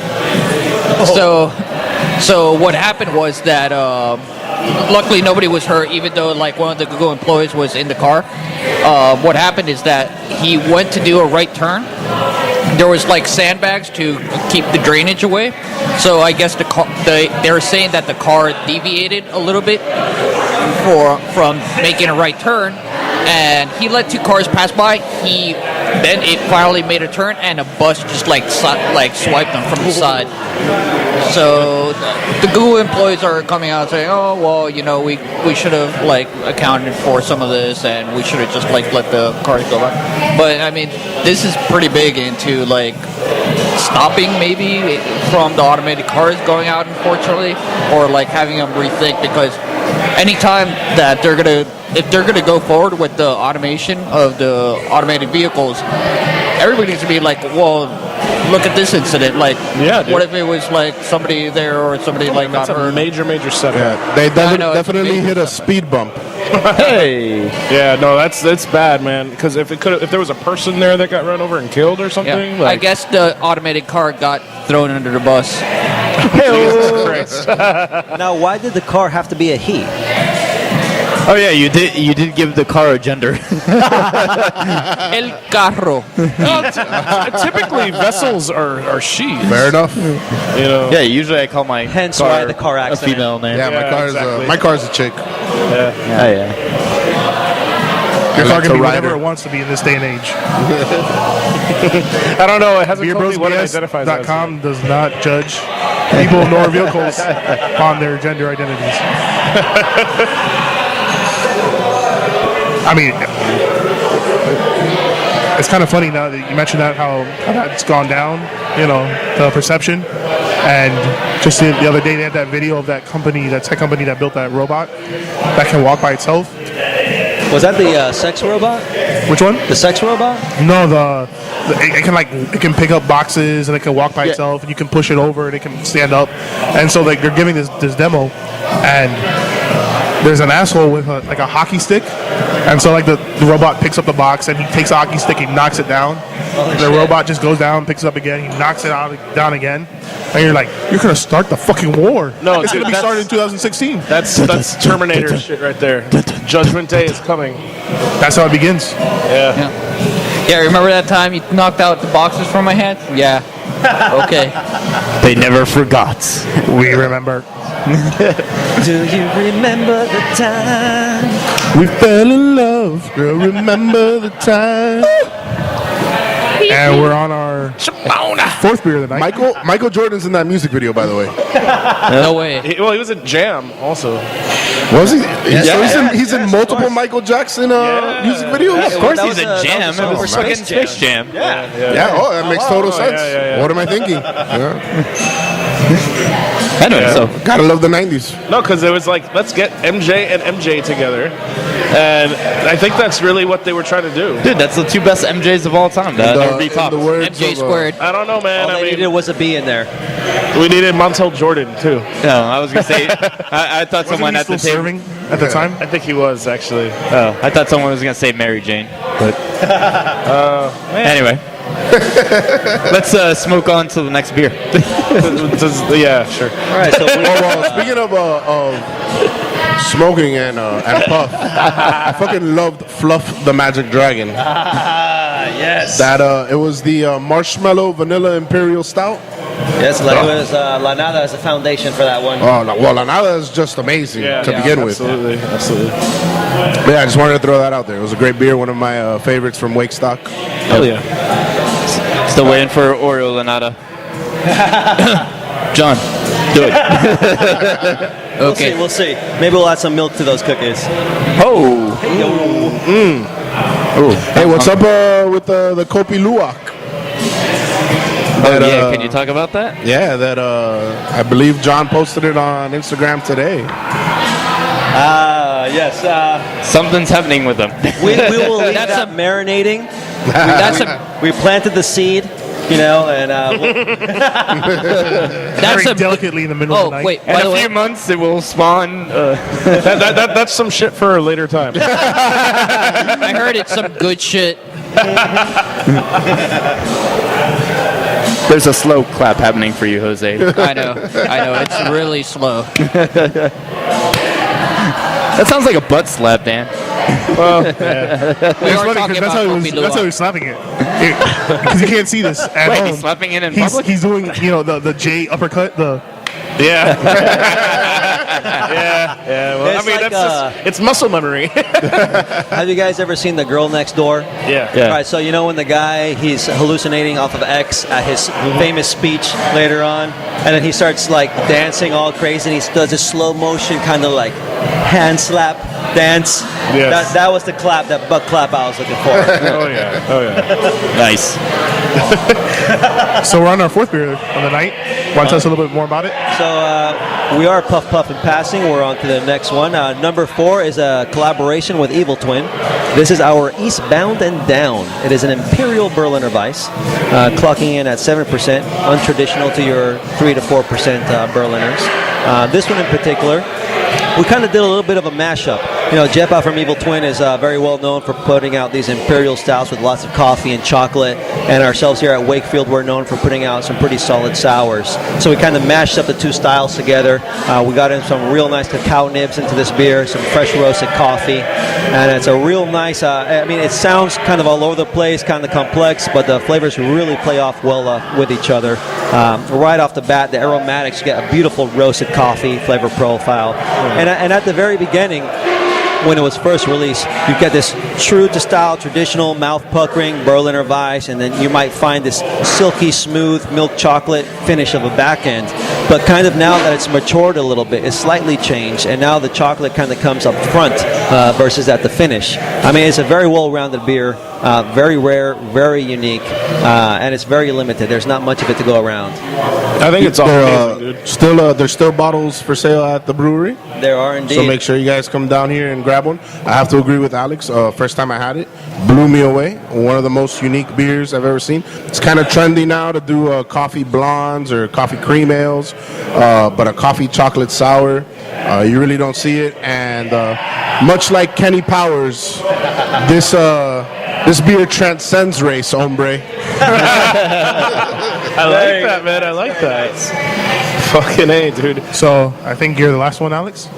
A: So what happened was that luckily nobody was hurt, even though like one of the Google employees was in the car. What happened is that he went to do a right turn. There was like sandbags to keep the drainage away. So I guess they were saying that the car deviated a little bit from making a right turn, and he let two cars pass by. Then it finally made a turn, and a bus just like swiped them from the side. So the Google employees are coming out saying, "Oh well, we should have like accounted for some of this, and we should have just like let the cars go by." But I mean, this is pretty big into like stopping maybe from the automated cars going out, unfortunately, or like having them rethink, because anytime that if they're gonna go forward with the automation of the automated vehicles, everybody needs to be like, well, look at this incident. Like, what if it was like somebody there or somebody like got hurt?
J: That's a major setback.
G: Yeah, they definitely hit a speed bump.
H: Hey.
J: Yeah, no, that's bad, man. Because if there was a person there that got run over and killed or something,
A: I guess the automated car got thrown under the bus.
I: Now, why did the car have to be a he?
H: Oh yeah, you did give the car a gender.
A: El carro.
J: Typically vessels are she.
G: Fair enough.
H: Yeah, usually I call my
I: Hence
H: car
I: why the car
H: a
I: accident.
H: female name.
G: Yeah, my car's a chick.
H: Yeah.
F: Your car can be whatever it wants to be in this day and age.
J: I don't know. It hasn't told me what it identifies as.
F: BeerBrosBS.com does not judge people nor vehicles on their gender identities. I mean, it's kind of funny now that you mentioned that how that's gone down, the perception. And just the other day they had that video of that tech company that built that robot that can walk by itself.
I: Was that the sex robot?
F: Which one?
I: The sex robot?
F: No, it can pick up boxes and it can walk by itself, and you can push it over and it can stand up. And so like they're giving this demo, and there's an asshole with a hockey stick, and so like the robot picks up the box and he takes the hockey stick, he knocks it down. The robot just goes down, picks it up again, he knocks it down again, and you're like, you're gonna start the fucking war.
J: No,
F: it's gonna be started in 2016.
J: That's Terminator shit right there. Judgment Day is coming.
F: That's how it begins.
A: Yeah, remember that time you knocked out the boxes from my hand? Yeah. Okay.
H: They never forgot.
F: We remember.
I: Do you remember the time
G: we fell in love? Girl, remember the time?
F: And we're on our fourth beer of the night.
G: Michael Jordan's in that music video, by the way.
A: No way.
J: He was in Jam also.
G: Was he? He's in multiple Michael Jackson music videos?
H: Of course
I: that
H: he's
I: was
H: in
I: a-
H: Jam.
I: that
H: It
I: was
H: was
I: a
H: fucking
I: Space
H: Space Jam.
G: Yeah. Oh, that makes total sense.
J: yeah.
G: What am I thinking? Yeah.
H: Anyway, so
G: Gotta love the 90s.
J: No, because it was like, let's get MJ and MJ together. And I think that's really what they were trying to do.
H: dude, that's the two best MJs of all time. That would be top.
G: the words
A: MJ
G: of,
A: squared.
J: I don't know, man.
I: All
J: I
I: they
J: mean,
I: needed was a B in there.
J: we needed Montel Jordan, too.
H: No, I was gonna say. I thought
F: Wasn't
H: someone
F: he
H: at the
F: still
H: table.
F: serving at the time?
J: I think he was, actually.
H: Oh, I thought someone was gonna say Mary Jane. But anyway, let's smoke on to the next beer.
J: Yeah, sure.
I: All right, so
G: Speaking of smoking and puff, I fucking loved Fluff the Magic Dragon.
I: yes.
G: That it was the marshmallow vanilla imperial stout.
I: Yes, it was La Nada as a foundation for that one.
G: Oh, no, well, Lanada is just amazing to begin with.
J: Absolutely.
G: But yeah, I just wanted to throw that out there. It was a great beer, one of my favorites from Wakestock.
J: Hell yeah.
H: Still waiting for Oreo Lanada. John, do it.
A: Okay.
I: We'll see. Maybe we'll add some milk to those cookies.
H: Oh,
G: Hey, what's up with the Kopi Luwak?
H: yeah. Can you talk about that?
G: Yeah, that I believe John posted it on Instagram today.
I: Yes.
H: Something's happening with them.
I: We will leave
A: That's
I: that marinating.
A: That's
I: We planted the seed, and
A: that's
F: Very
A: a
F: delicately in the middle of
A: Oh
F: the night.
A: wait,
H: In
A: by the
H: a
A: way,
H: few months, it will spawn.
J: That's some shit for a later time.
A: I heard it's some good shit.
H: There's a slow clap happening for you, Jose.
A: I know. It's really slow.
H: That sounds like a butt slap, Dan.
A: We
F: It's
A: are
F: funny
A: talking
F: because
A: about Kopi
F: that's how he was slapping it. Because you can't see this at
H: Wait,
F: home.
H: he's slapping it in
F: He's
H: public?
F: doing the J uppercut.
J: Yeah. Yeah. Well,
I: It's like,
J: it's muscle memory.
I: have you guys ever seen The Girl Next Door?
J: Yeah.
H: Yeah.
I: All right, so when the guy, he's hallucinating off of X at his famous speech later on, and then he starts like dancing all crazy, and he does a slow motion kind of like hand slap dance.
J: Yes.
I: That was the clap, that butt clap I was looking for.
J: Oh yeah.
H: Nice.
F: So we're on our fourth beer of the night. Want to tell us a little bit more about it?
I: So we are puff and passing. We're on to the next one. Number 4 is a collaboration with Evil Twin. This is our Eastbound and Down. It is an Imperial Berliner Weiss, clocking in at 7%, untraditional to your 3 to 4% Berliners. This one in particular, we kind of did a little bit of a mashup. Jepa from Evil Twin is very well known for putting out these imperial stouts with lots of coffee and chocolate, and ourselves here at Wakefield, we're known for putting out some pretty solid sours. So we kind of mashed up the two styles together. We got in some real nice cacao nibs into this beer, some fresh roasted coffee, and it's a real nice, it sounds kind of all over the place, kind of complex, but the flavors really play off well with each other. Right off the bat, the aromatics, you get a beautiful roasted coffee flavor profile. And at the very beginning, when it was first released, you get this true to style, traditional mouth-puckering Berliner Weiss, and then you might find this silky, smooth milk chocolate finish of a back end. But kind of now that it's matured a little bit, it's slightly changed, and now the chocolate kind of comes up front versus at the finish. It's a very well-rounded beer, very rare, very unique, and it's very limited. There's not much of it to go around.
J: I think it's all amazing, dude.
G: There's still bottles for sale at the brewery.
I: There are indeed.
G: So make sure you guys come down here and grab one. I have to agree with Alex. First time I had it, blew me away. One of the most unique beers I've ever seen. It's kind of trendy now to do coffee blondes or coffee cream ales, but a coffee chocolate sour, you really don't see it. And much like Kenny Powers, this beer transcends race, hombre.
J: I like that, man. I like that. Fucking A, dude.
F: So I think you're the last one, Alex.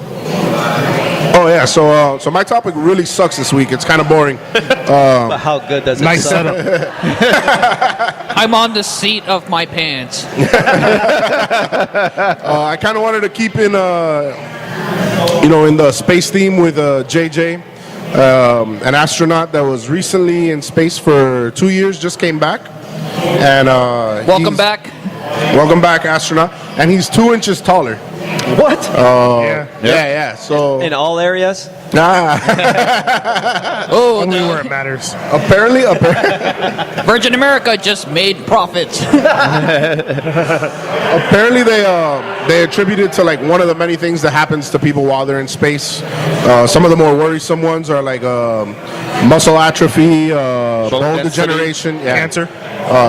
G: Oh yeah, so my topic really sucks this week. It's kind of boring.
I: But how good does it
F: Nice
I: sound?
F: setup.
A: I'm on the seat of my pants.
G: I kind of wanted to keep in the space theme with JJ, an astronaut that was recently in space for 2 years, just came back. And
A: Welcome back.
G: welcome back, astronaut. And he's 2 inches taller.
I: What?
G: Yeah. So
I: In all areas?
G: nah.
A: Oh,
F: Only
A: no.
F: where it matters.
G: apparently,
A: Virgin America just made profits.
G: apparently they attribute it to like one of the many things that happens to people while they're in space. Some of the more worrisome ones are like muscle atrophy, bone degeneration,
F: Cancer.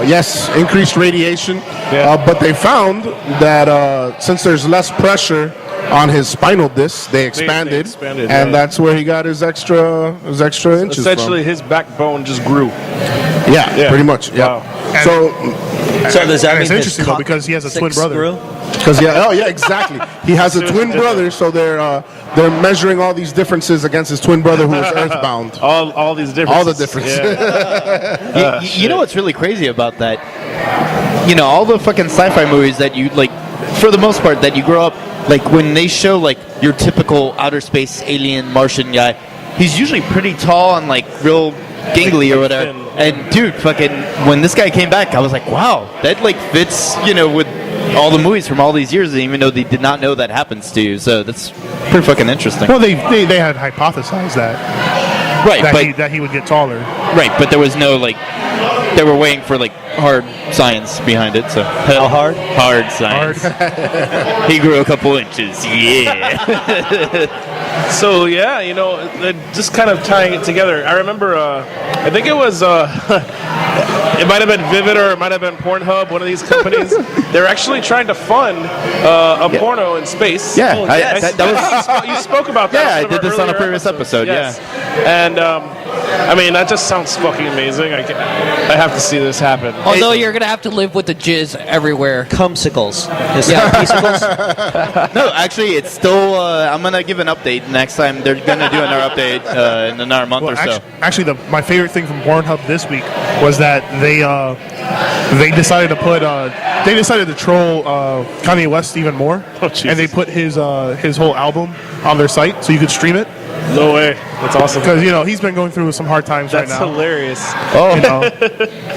G: Yes, increased radiation. But they found that since there's less pressure on his spinal disc, they expanded,
J: expanded,
G: and
J: right.
G: that's where he got his extra inches
J: Essentially, his backbone just grew.
G: from. Yeah, pretty much. Yeah.
J: Wow.
G: So,
I: So does that
F: And
I: mean
F: it's
I: his
F: interesting though
I: cock
F: because he has a twin
I: six
F: brother.
I: grew?
G: because exactly. He has a twin brother, so they're measuring all these differences against his twin brother who is earthbound.
J: All these differences.
G: All the differences.
J: Yeah.
H: You know what's really crazy about that? You know, all the fucking sci-fi movies that you like, for the most part, that you grow up like when they show like your typical outer space alien Martian guy, he's usually pretty tall and like real gangly or whatever. And dude, fucking when this guy came back, I was like, wow, that like fits, you know, with all the movies from all these years, even though they did not know that happens to you. So that's pretty fucking interesting.
F: Well, they had hypothesized that
H: Right, but
F: that he would get taller.
H: right, but there was no like. They were waiting for like hard science behind it. So
I: How hard?
H: Hard science. He grew a couple inches. Yeah.
J: So yeah, you know, just kind of tying it together. I remember, I think it was, it might have been Vivid or it might have been Pornhub, one of these companies. They're actually trying to fund a porno in space.
H: Yeah,
J: Oh,
H: that was.
J: you spoke about that.
H: Yeah, I
J: in one of
H: did
J: our
H: this on a
J: earlier
H: previous episode.
J: Yes.
H: Yeah.
J: And I mean, that just sounds fucking amazing. I have to see this happen.
A: Although you're gonna have to live with the jizz everywhere.
I: Cumsicles. Is it peacicles?
H: No, actually, it's still. I'm gonna give an update next time. They're gonna do another update in another month or so.
F: Actually, my favorite thing from Pornhub this week was that they decided to put they decided to troll Kanye West even more, and they put his whole album on their site so you could stream it.
J: No way. That's awesome.
F: Because he's been going through some hard times
J: That's
F: right now.
J: hilarious.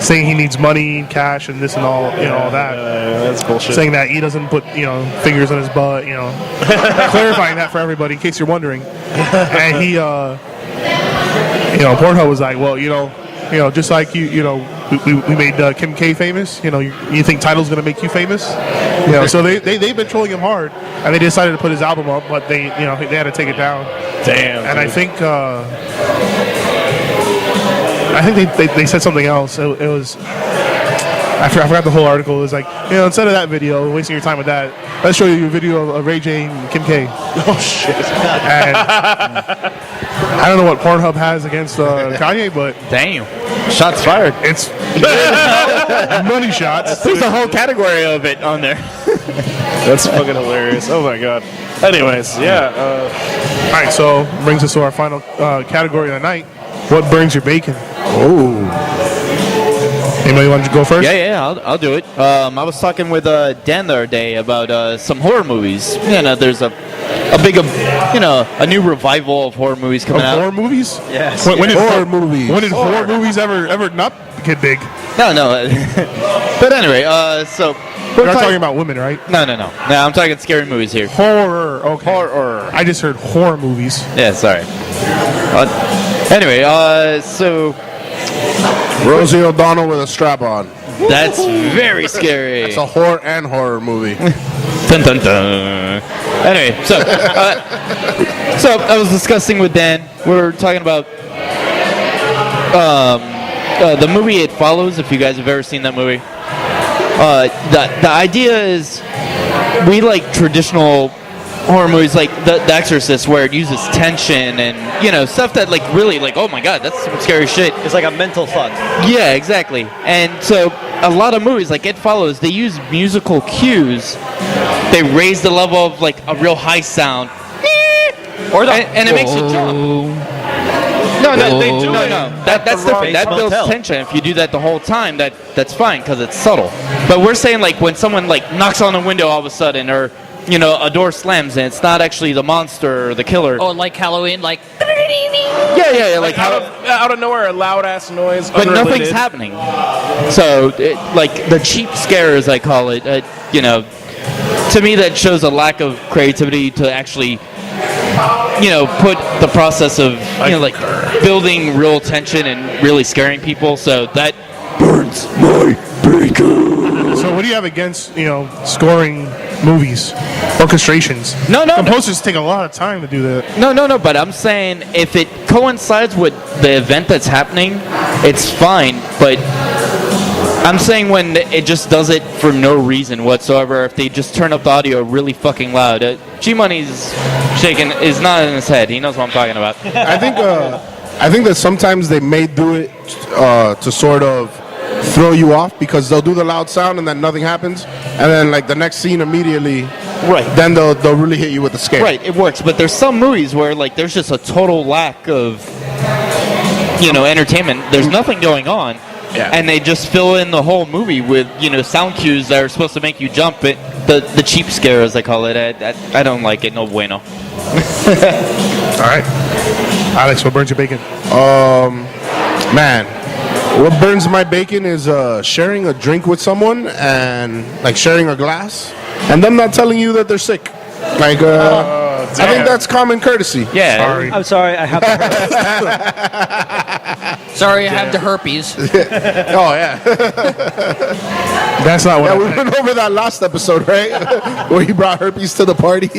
F: Saying he needs money, cash, and this and all, all that.
J: That's bullshit.
F: Saying that he doesn't put fingers on his butt. Clarifying that for everybody in case you're wondering. And he, Pornhub was like, well, just like we made Kim K famous. You think title's gonna make you famous? So they've been trolling him hard, and they decided to put his album up, but they had to take it down.
J: Damn.
F: And
J: dude.
F: I think they said something else. It was I forgot the whole article. It was like instead of that video, wasting your time with that, let's show you a video of Ray J and Kim K.
J: Oh shit.
F: And I don't know what Pornhub has against Kanye, but
H: Damn. Shots fired.
F: it's money shots.
H: There's a whole category of it on there.
J: That's fucking hilarious. Oh my god. Anyways, yeah.
F: All right, so brings us to our final category of the night. What burns your bacon?
G: Ooh.
F: Anybody want to go first?
H: Yeah, I'll do it. I was talking with Dan the other day about some horror movies. There's a big, a new revival of horror movies coming out.
F: Horror movies?
I: Yes.
F: When did
G: Horror movies.
F: When did horror movies ever not get big?
H: No. But anyway, so
F: We're not talking about women, right?
H: No. I'm talking scary movies here.
F: Horror. Okay.
H: Horror.
F: I just heard horror movies.
H: Yeah, sorry. Anyway, so
G: Rosie O'Donnell with a strap on.
H: that's very scary.
G: It's a horror movie.
H: Dun, dun, dun. Anyway, so I was discussing with Dan. We were talking about the movie It Follows. If you guys have ever seen that movie, the idea is we like traditional horror movies like the Exorcist, where it uses tension and stuff that like really like, oh my god, that's some scary shit.
I: It's like a mental fuck.
H: Yeah, exactly. And so a lot of movies like It Follows, they use musical cues. They raise the level of like a real high sound, and it makes you jump. No, they do. No. That's different. That builds tension. If you do that the whole time, that's fine because it's subtle. But we're saying like when someone like knocks on a window all of a sudden, or a door slams and it's not actually the monster or the killer.
A: Oh, like Halloween, like.
H: Yeah, like how.
J: out of nowhere, a loud ass noise.
H: But
J: unrelated.
H: nothing's happening. So, like the cheap scare, as I call it, you know, to me that shows a lack of creativity to actually, you know, put the process of, you know, like building real tension and really scaring people. So that burns my bacon.
F: So what do you have against, you know, scoring movies, orchestrations?
H: No.
F: Composers take a lot of time to do that.
H: No. But I'm saying if it coincides with the event that's happening, it's fine. But I'm saying when it just does it for no reason whatsoever, if they just turn up the audio really fucking loud, G-Money's shaking is not in his head. He knows what I'm talking about.
G: I think that sometimes they may do it to sort of throw you off because they'll do the loud sound and then nothing happens, and then like the next scene immediately,
H: Right.
G: Then they'll really hit you with the scare.
H: Right, it works. But there's some movies where like there's just a total lack of, you know, entertainment. There's nothing going on.
G: Yeah.
H: And they just fill in the whole movie with, you know, sound cues that are supposed to make you jump. But the cheap scare, as I call it, I don't like it. No bueno.
F: All right. Alex, what burns your bacon?
G: Man, what burns my bacon is sharing a drink with someone and like sharing a glass and them not telling you that they're sick. Like, I think that's common courtesy.
H: Yeah.
F: Sorry.
I: I'm sorry, I have
A: Sorry, I have the herpes.
G: Oh, yeah.
F: That's not what
G: Yeah,
F: I
G: we
F: meant.
G: went over that last episode, right? Where he brought herpes to the party.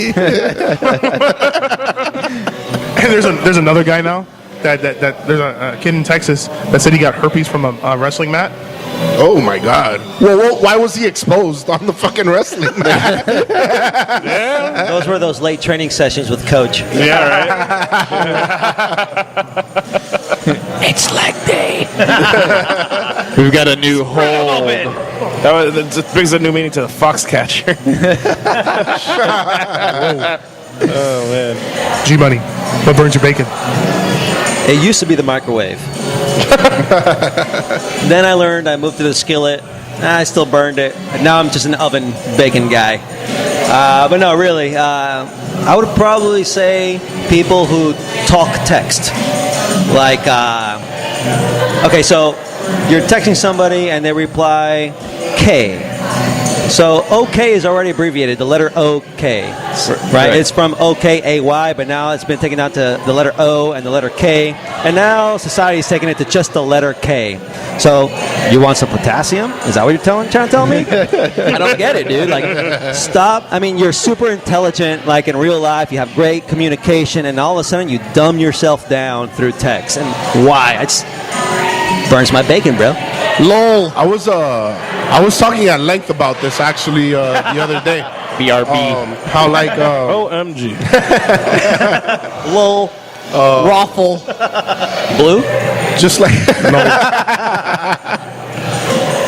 F: And there's another guy now that there's a kid in Texas that said he got herpes from a wrestling mat.
G: Oh my God! Well, why was he exposed on the fucking wrestling mat?
I: those were those late training sessions with Coach.
J: Yeah, right.
A: It's leg day.
H: We've got a new whole.
J: That brings a new meaning to the Foxcatcher. Oh man.
F: G-Money, what burns your bacon?
I: It used to be the microwave. Then I learned, I moved to the skillet. I still burned it. Now I'm just an oven bacon guy. But no, really, I would probably say people who talk text. Like, okay, so you're texting somebody and they reply K. So OK is already abbreviated, the letter OK, right? It's from OKAY, but now it's been taken out to the letter O and the letter K, and now society's taking it to just the letter K. So you want some potassium? Is that what you're trying to tell me? I don't get it, dude. Like, stop. I mean, you're super intelligent, like in real life. You have great communication, and all of a sudden you dumb yourself down through text. And why? It just burns my bacon, bro.
A: Lol.
G: I was talking at length about this actually the other day.
H: BRB.
G: How like
J: OMG.
I: Lol.
A: Raffle.
I: Blue?
G: just like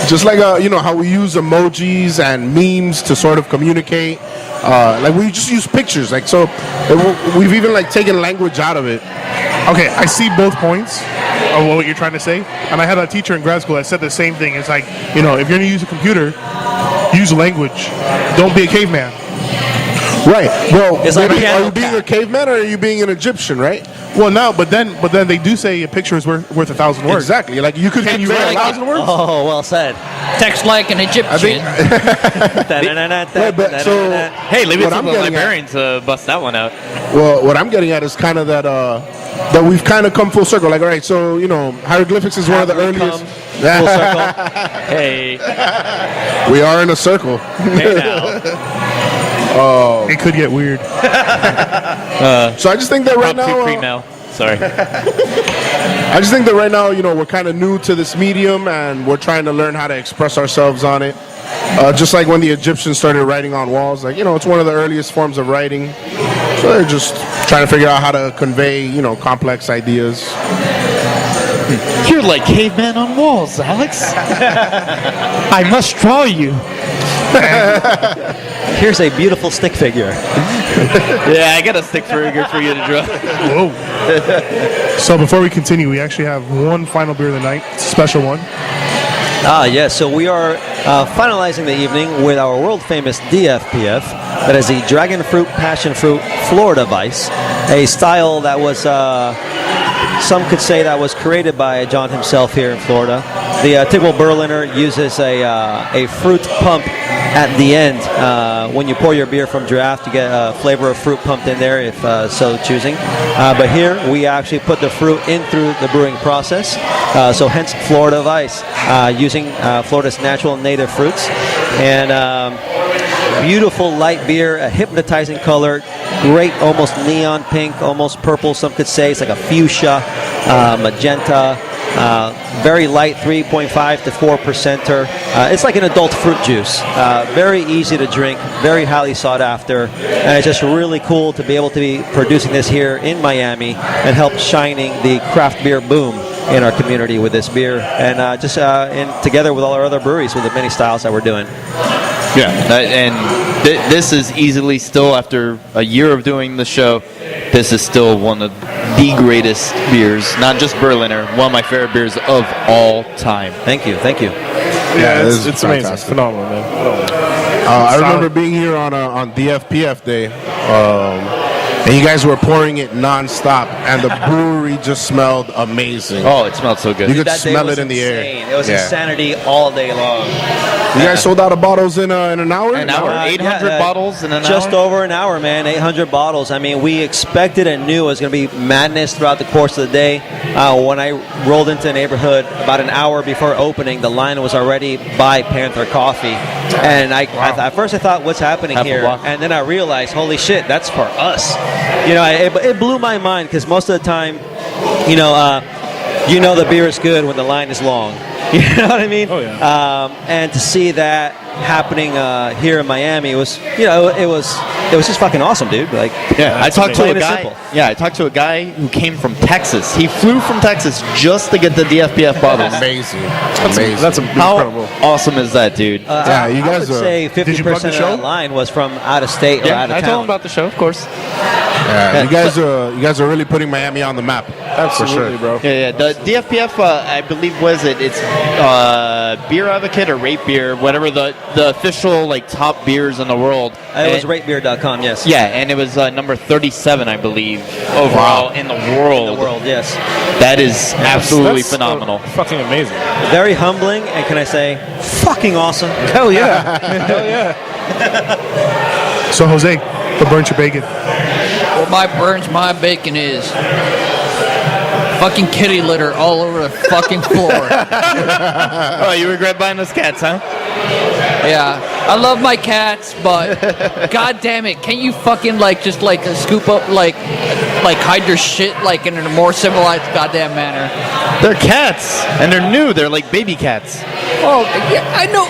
G: just like you know how we use emojis and memes to sort of communicate. Like we just use pictures. Like so, we've even like taken language out of it.
F: Okay, I see both points of what you're trying to say, and I had a teacher in grad school that said the same thing. It's like, you know, if you're going to use a computer, use language. Don't be a caveman.
G: Right. Well,
I: It's like
G: maybe, are
I: piano
G: you being
I: cat.
G: a caveman or are you being an Egyptian? Right.
F: Well, no, but then they do say a picture is worth 1,000 words.
G: Exactly. Like you could
F: Can you
G: convey
F: write
G: a lot.
F: 1,000 words?
I: Oh, well said.
A: Text like an Egyptian.
H: Hey, leave it
G: What
H: to
G: I'm
H: the
G: getting at-
H: librarian to bust that one out.
G: Well, what I'm getting at is kind of that that we've kind of come full circle. Like, all right, so you know, hieroglyphics is one of the
I: Have we
G: earliest.
I: come full circle?
H: Hey,
G: We are in a circle.
H: hey now.
F: It could get weird.
G: So I just think that right
H: Top
G: now,
H: secret now. Sorry.
G: I just think that right now, you know, we're kind of new to this medium and we're trying to learn how to express ourselves on it. Just like when the Egyptians started writing on walls, like, you know, it's one of the earliest forms of writing. So they're just trying to figure out how to convey, you know, complex ideas.
H: You're like caveman on walls, Alex. I must draw you.
I: Here's a beautiful stick figure.
H: Yeah, I got a stick figure for you to draw.
F: Whoa. So before we continue, we actually have one final beer of the night. It's a special one.
I: Yes, so we are finalizing the evening with our world famous DFPF That is the Dragon Fruit Passion Fruit Florida Vice, a style that was, some could say that was created by John himself here in Florida. The typical Berliner uses a fruit pump at the end. When you pour your beer from draft, you get a flavor of fruit pumped in there, if so choosing. But here, we actually put the fruit in through the brewing process. So hence Florida Vice, using Florida's natural native fruits. And beautiful light beer, a hypnotizing color, great, almost neon pink, almost purple, some could say. It's like a fuchsia, magenta, very light, 3.5 to 4%er. It's like an adult fruit juice. Very easy to drink, very highly sought after, and it's just really cool to be able to be producing this here in Miami and help shining the craft beer boom in our community with this beer, and together with all our other breweries with the many styles that we're doing.
H: Yeah, and this is easily still, after a year of doing the show, this is still one of the greatest beers, not just Berliner, one of my favorite beers of all time.
I: Thank you.
J: Yeah, it's amazing. Phenomenal, man. Phenomenal.
G: I remember being here on DFPF day, and you guys were pouring it nonstop, and the brewery just smelled amazing.
H: Oh, it smelled so good.
G: You could smell it in the air.
I: It was insanity all day long.
G: You guys sold out of bottles in an hour?
H: An hour, 800 bottles in an hour?
I: Just over an hour, man, 800 bottles. I mean, we expected and knew it was going to be madness throughout the course of the day. When I rolled into the neighborhood about an hour before opening, the line was already by Panther Coffee. And at first I thought, what's happening here? And then I realized, holy shit, that's for us. You know, it blew my mind, because most of the time, you know the beer is good when the line is long. You know what I mean?
J: Oh, yeah.
I: And to see that happening here in Miami was, it was just fucking awesome, dude. Like,
H: yeah, I talked to a guy.
I: Simple.
H: Yeah, I talked to a guy who came from Texas. He flew from Texas just to get the DFPF bottles.
G: Amazing.
J: That's incredible.
H: How awesome is that, dude?
G: Yeah, you guys
I: I would say 50% of the line was from out of state or out of town.
H: I told him about the show, of course.
G: Yeah, you guys are really putting Miami on the map.
J: Absolutely, bro.
H: Yeah. The DFPF, I believe, it's Beer Advocate or Rate Beer, whatever the official top beers in the world.
I: It was ratebeer.com, yes.
H: Yeah, and it was number 37, I believe, overall in the world.
I: In the world, yes.
H: That is absolutely phenomenal.
J: Fucking amazing.
I: Very humbling, and can I say, fucking awesome.
J: Hell yeah. Hell yeah.
F: So, Jose, what burnt your bacon?
A: What burns my bacon is fucking kitty litter all over the fucking floor.
H: Oh, you regret buying those cats, huh?
A: Yeah, I love my cats, but god damn it, can't you fucking just scoop up hide your shit in a more civilized goddamn manner?
H: They're cats, and they're new. They're like baby cats.
A: Oh yeah, I know.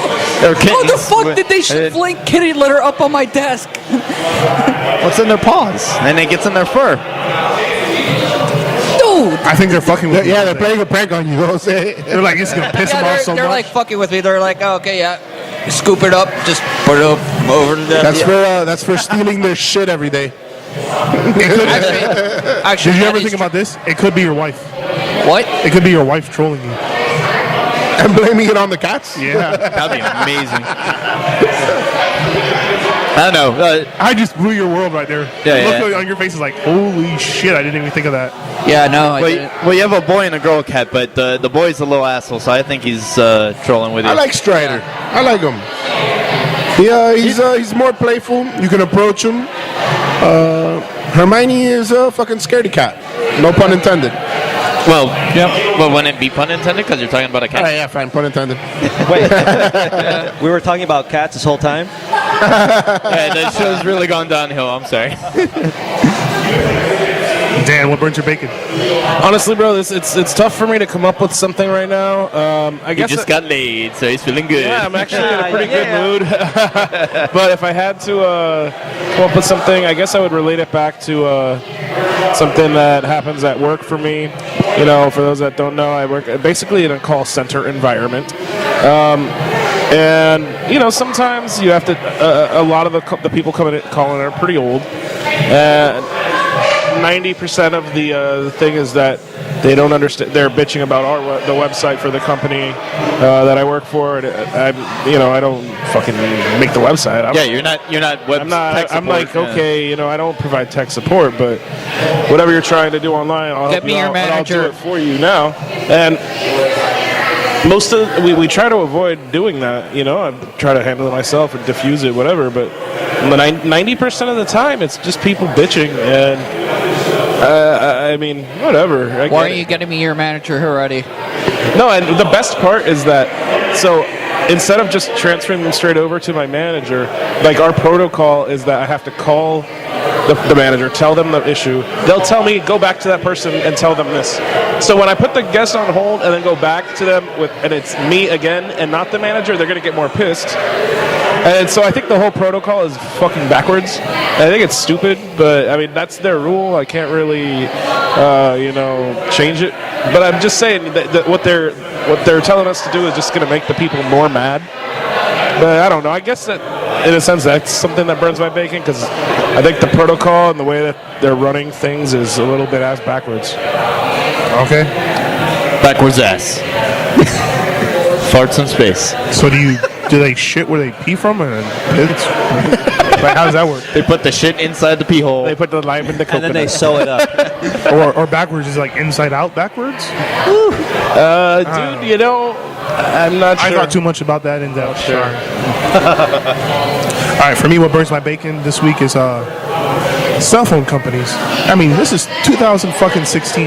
A: How the fuck did they fling kitty litter up on my desk?
H: What's in their paws? And it gets in their fur.
A: Dude,
F: I think they're fucking with you.
G: Yeah, they're playing a prank on you. Jose.
F: They're like, it's going to piss them off so much.
A: They're fucking with me. They're like, oh, okay, yeah. Scoop it up, just put it up over to them.
G: That's for stealing their shit every day.
A: Actually,
F: did you ever think about this? It could be your wife.
A: What?
F: It could be your wife trolling you.
G: And blaming it on the cats?
F: Yeah.
H: That'd be amazing. I don't know.
F: I just blew your world right there.
H: Yeah,
F: Look on your face is like, holy shit, I didn't even think of that.
A: Yeah, no, I didn't.
H: Well, you have a boy and a girl cat, but the boy's a little asshole, so I think he's trolling with you.
G: I like Strider. I like him. He's more playful. You can approach him. Hermione is a fucking scaredy cat. No pun intended.
H: Well, yeah. Well, wouldn't it be pun intended because you're talking about a cat?
G: Yeah, fine, pun intended.
I: Wait, we were talking about cats this whole time?
H: Yeah, that show's really gone downhill. I'm sorry.
F: Dan, what burns your bacon?
J: Honestly, bro, it's tough for me to come up with something right now. I guess
H: he just got laid, so he's feeling good.
J: Yeah, I'm actually in a pretty good mood. But if I had to come up with something, I guess I would relate it back to something that happens at work for me. You know, for those that don't know, I work basically in a call center environment. And, you know, sometimes you have to, a lot of the people calling are pretty old. 90% of the thing is that They don't understand. They're bitching about the website for the company that I work for. And I don't fucking make the website.
H: You're not web tech support.
J: I'm like, okay, I don't provide tech support, but whatever you're trying to do online, I'll help
A: me
J: you
A: your
J: out, and I'll do
A: manager.
J: it for you now. And we try to avoid doing that. I try to handle it myself and diffuse it, whatever. But 90% of the time, it's just people bitching, and I mean, whatever.
A: Why aren't you getting me your manager already?
J: No, and the best part is that, so instead of just transferring them straight over to my manager, like our protocol is that I have to call the manager, tell them the issue. They'll tell me, go back to that person and tell them this. So when I put the guest on hold and then go back to them and it's me again and not the manager, they're going to get more pissed. And so I think the whole protocol is fucking backwards. I think it's stupid, but I mean, that's their rule. I can't really, change it. But I'm just saying that what they're telling us to do is just going to make the people more mad. But I don't know. I guess that, in a sense, that's something that burns my bacon, because I think the protocol and the way that they're running things is a little bit ass backwards.
F: Okay.
H: Backwards ass. Farts in space.
F: So do they shit where they pee from, or it's like, how does that work?
H: They put the shit inside the pee hole.
J: They put the lime in the coconut.
I: And then they sew it up.
F: or backwards is like inside out backwards?
J: Dude, I'm not sure.
F: I thought too much about that in depth.
J: Sure.
F: All right, for me, what burns my bacon this week is cell phone companies. I mean, this is 2016.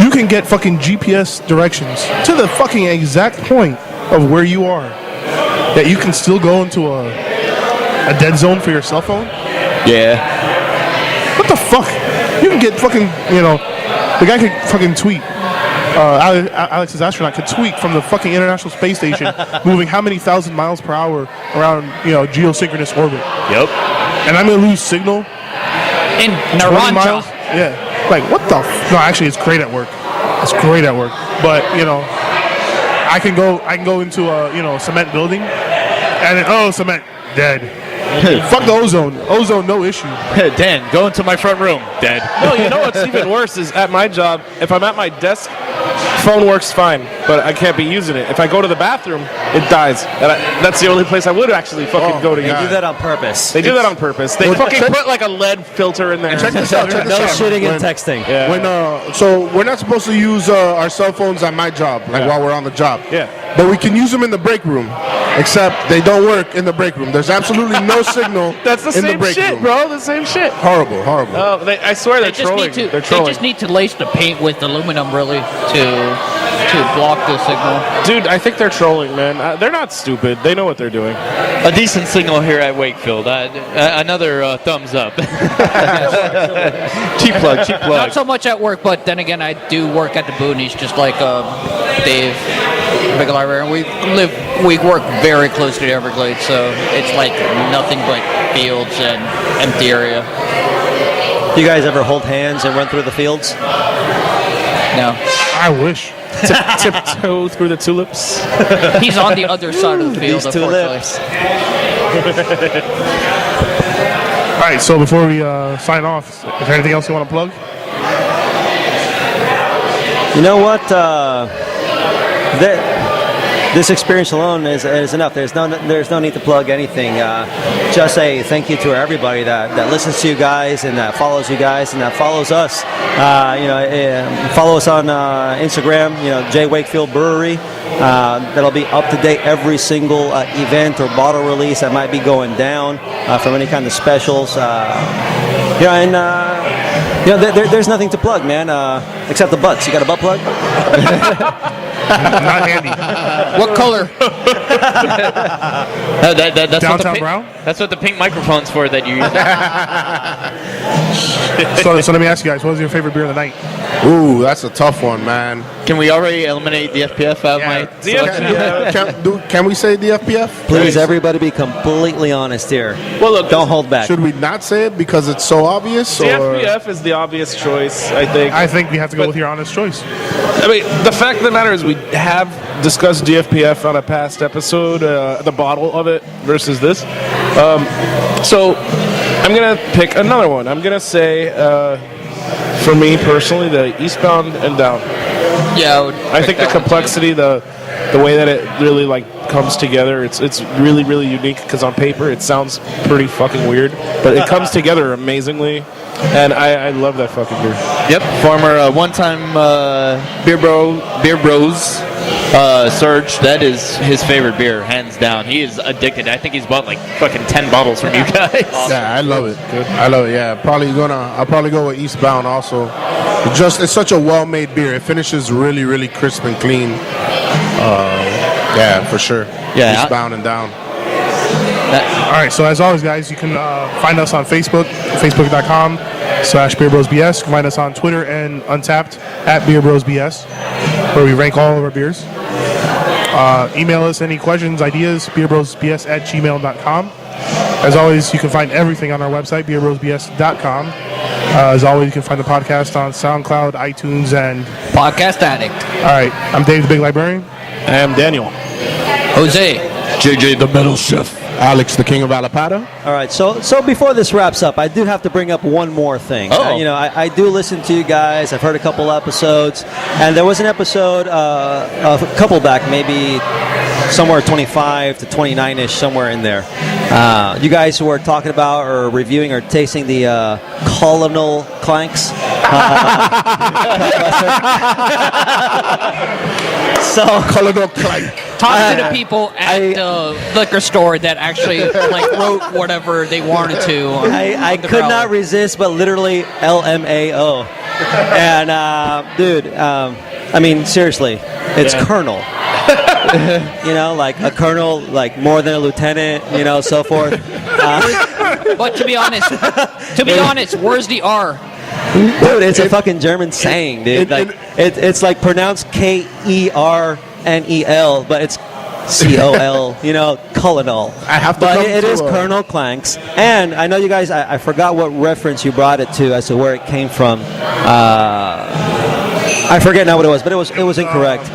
F: You can get fucking GPS directions to the fucking exact point of where you are. That you can still go into a dead zone for your cell phone?
H: Yeah.
F: What the fuck? You can get fucking, the guy could fucking tweet. Alex's astronaut could tweet from the fucking International Space Station, moving how many thousand miles per hour around, geosynchronous orbit.
H: Yep.
F: And I'm gonna lose signal
A: In
F: 20
A: Naranja.
F: miles. Yeah. Like, what the? No, actually, it's great at work. It's great at work. But I can go into a cement building, and then, cement dead. Fuck the ozone. Ozone, no issue.
H: Dan, go into my front room. Dead.
J: No, you know what's even worse is at my job, if I'm at my desk, phone works fine, but I can't be using it. If I go to the bathroom, it dies. And that's the only place I would actually fucking go to
I: They
J: use
I: do
J: it.
I: that on purpose.
J: They do that on purpose. They fucking put like a lead filter in there.
G: Check this out.
I: No shitting and texting.
J: Yeah.
G: So we're not supposed to use our cell phones at my job, while we're on the job.
J: Yeah.
G: But we can use them in the break room, except they don't work in the break room. There's absolutely no signal
J: That's the
G: in the
J: same
G: break
J: shit,
G: room.
J: bro. The same shit.
G: Horrible.
J: I swear they're
A: They just
J: trolling.
A: need to.
J: They're
A: They
J: trolling.
A: just need to lace the paint with aluminum, really, to block the signal.
J: Dude, I think they're trolling, man. They're not stupid. They know what they're doing.
H: A decent signal here at Wakefield. Another thumbs up. Cheap plug.
A: Not so much at work, but then again, I do work at the boonies, just like Dave, big librarian. We work very close to the Everglades, so it's like nothing but fields and empty area.
I: You guys ever hold hands and run through the fields?
A: No,
F: I wish.
J: Tiptoe through the tulips.
A: he's on the other side of the field.
I: These tulips.
F: All right, so before we sign off, is there anything else you want to plug?
I: You know what? This experience alone is enough. There's no need to plug anything. Just say thank you to everybody that listens to you guys and that follows you guys and that follows us. Follow us on Instagram. J Wakefield Brewery. That'll be up to date every single event or bottle release that might be going down from any kind of specials. There's nothing to plug, man, except the butts. You got a butt plug?
F: Not handy.
A: What color?
H: That's
F: Downtown brown?
H: That's what the pink microphone's for that you use.
F: So let me ask you guys, what was your favorite beer of the night?
G: Ooh, that's a tough one, man.
H: Can we already eliminate the FPF out of my selection?
G: Can we say DFPF?
I: Please, everybody, be completely honest here.
J: Well, look,
I: Don't hold back.
G: Should we not say it because it's so obvious? Or?
J: DFPF is the obvious choice, I think.
F: I think we have to go with your honest choice.
J: I mean, the fact of the matter is we have discussed DFPF on a past episode, the bottle of it versus this. So I'm going to pick another one. I'm going to say, for me personally, the Eastbound and Down.
A: Yeah,
J: I think the complexity, the way that it really like comes together, it's really really unique. Because on paper it sounds pretty fucking weird, but it comes together amazingly, and I love that fucking beer.
H: Yep, former one-time beer bros. Serge, that is his favorite beer, hands down. He is addicted. I think he's bought like fucking 10 bottles from you guys.
G: Yeah, I love it. I love it. Yeah, I'll probably go with Eastbound also. It's such a well-made beer. It finishes really, really crisp and clean. Yeah, for sure.
H: Yeah,
G: Eastbound and down.
F: All right, so as always, guys, you can find us on Facebook, facebook.com/BeerBrosBS. You can find us on Twitter and Untapped @BeerBrosBS, where we rank all of our beers. Email us any questions, ideas, beerbrosbs@gmail.com. As always, you can find everything on our website, beerbrosbs.com. As always, you can find the podcast on SoundCloud, iTunes, and
A: Podcast Addict.
F: All right, I'm Dave, the Big Librarian.
J: I am Daniel.
A: Jose.
H: JJ, the Metal Chef.
G: Alex, the King of Alapata.
I: All right, so before this wraps up, I do have to bring up one more thing.
H: Oh.
I: I do listen to you guys. I've heard a couple episodes, and there was an episode a couple back, maybe somewhere 25 to 29-ish, somewhere in there. You guys were talking about or reviewing or tasting the Colonel Clanks. So
G: Colonel Clank.
A: Talk to the people at the liquor store that actually like wrote whatever they wanted to.
I: I could not resist, but literally LMAO. And dude, I mean seriously, it's Colonel. Like a colonel, like more than a lieutenant, so forth.
A: But to be honest, where's the R?
I: Dude, it's a fucking German saying, dude. It's like pronounced KERNEL, but it's COL, Colonel.
G: I have to
I: but
G: come
I: it
G: to
I: is Colonel Clanks. And I know you guys, I forgot what reference you brought it to as to where it came from. I forget now what it was, but it was incorrect.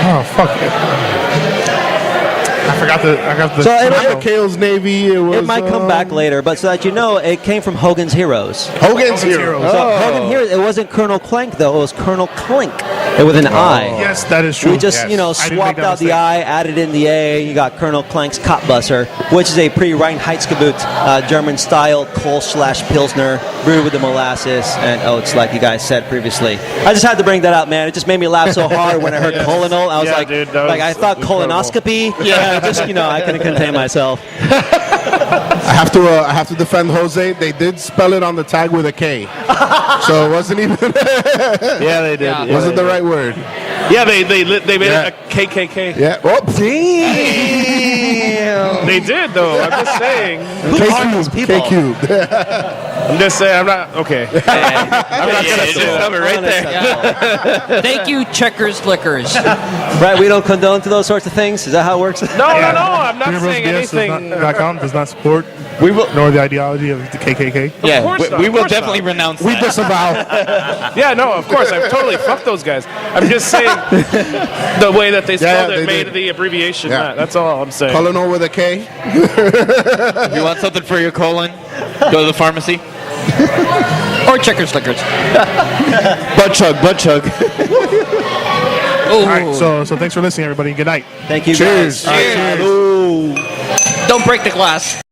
F: Oh, fuck it. I forgot the
I: So
G: Kale's Navy.
I: It might come back later, but so that you know, it came from Hogan's Heroes.
G: Hogan's Heroes.
I: So Hogan Heroes, it wasn't Colonel Clank, though. It was Colonel Clink with an I.
F: Yes, that is true.
I: We just, swapped out the I, added in the A. You got Colonel Clank's Kopbusser, which is a pre-Reinheitsgebot German-style Kolsch/Pilsner brewed with the molasses and oats, like you guys said previously. I just had to bring that up, man. It just made me laugh so hard when I heard Colonel. I was I thought colonoscopy. Yeah, just I couldn't contain myself.
G: I have to defend Jose. They did spell it on the tag with a K, so it wasn't even.
J: Yeah, they did.
A: Yeah.
G: Wasn't the right word.
J: Yeah, they made it a KKK.
G: Yeah. Oh,
I: Damn.
J: They did though. I'm just saying.
I: Who are these people?
G: K cubed.
J: I'm just saying. I'm not okay. I'm not gonna say that right there.
A: Thank you, Checkers Liquors.
I: Right, we don't condone to those sorts of things. Is that how it works?
J: No. I'm not saying anything.
F: BeerBrosBS.com does not support nor the ideology of the KKK.
H: Yeah,
J: course not,
H: we
J: of
H: will
J: course
H: definitely
J: not.
H: renounce
G: We
H: that.
G: disavow.
J: Yeah, no, of course. I've totally fucked those guys. I'm just saying the way that they spelled
G: they
J: it made
G: did.
J: the abbreviation.
G: Yeah.
J: That's all I'm saying.
G: Colonel with a K.
H: If you want something for your colon, go to the pharmacy.
A: Or Checkers Liquors.
H: Butt chug.
F: All right, so thanks for listening, everybody. Good night.
I: Thank you,
G: Cheers.
I: guys.
A: Cheers. Don't break the glass.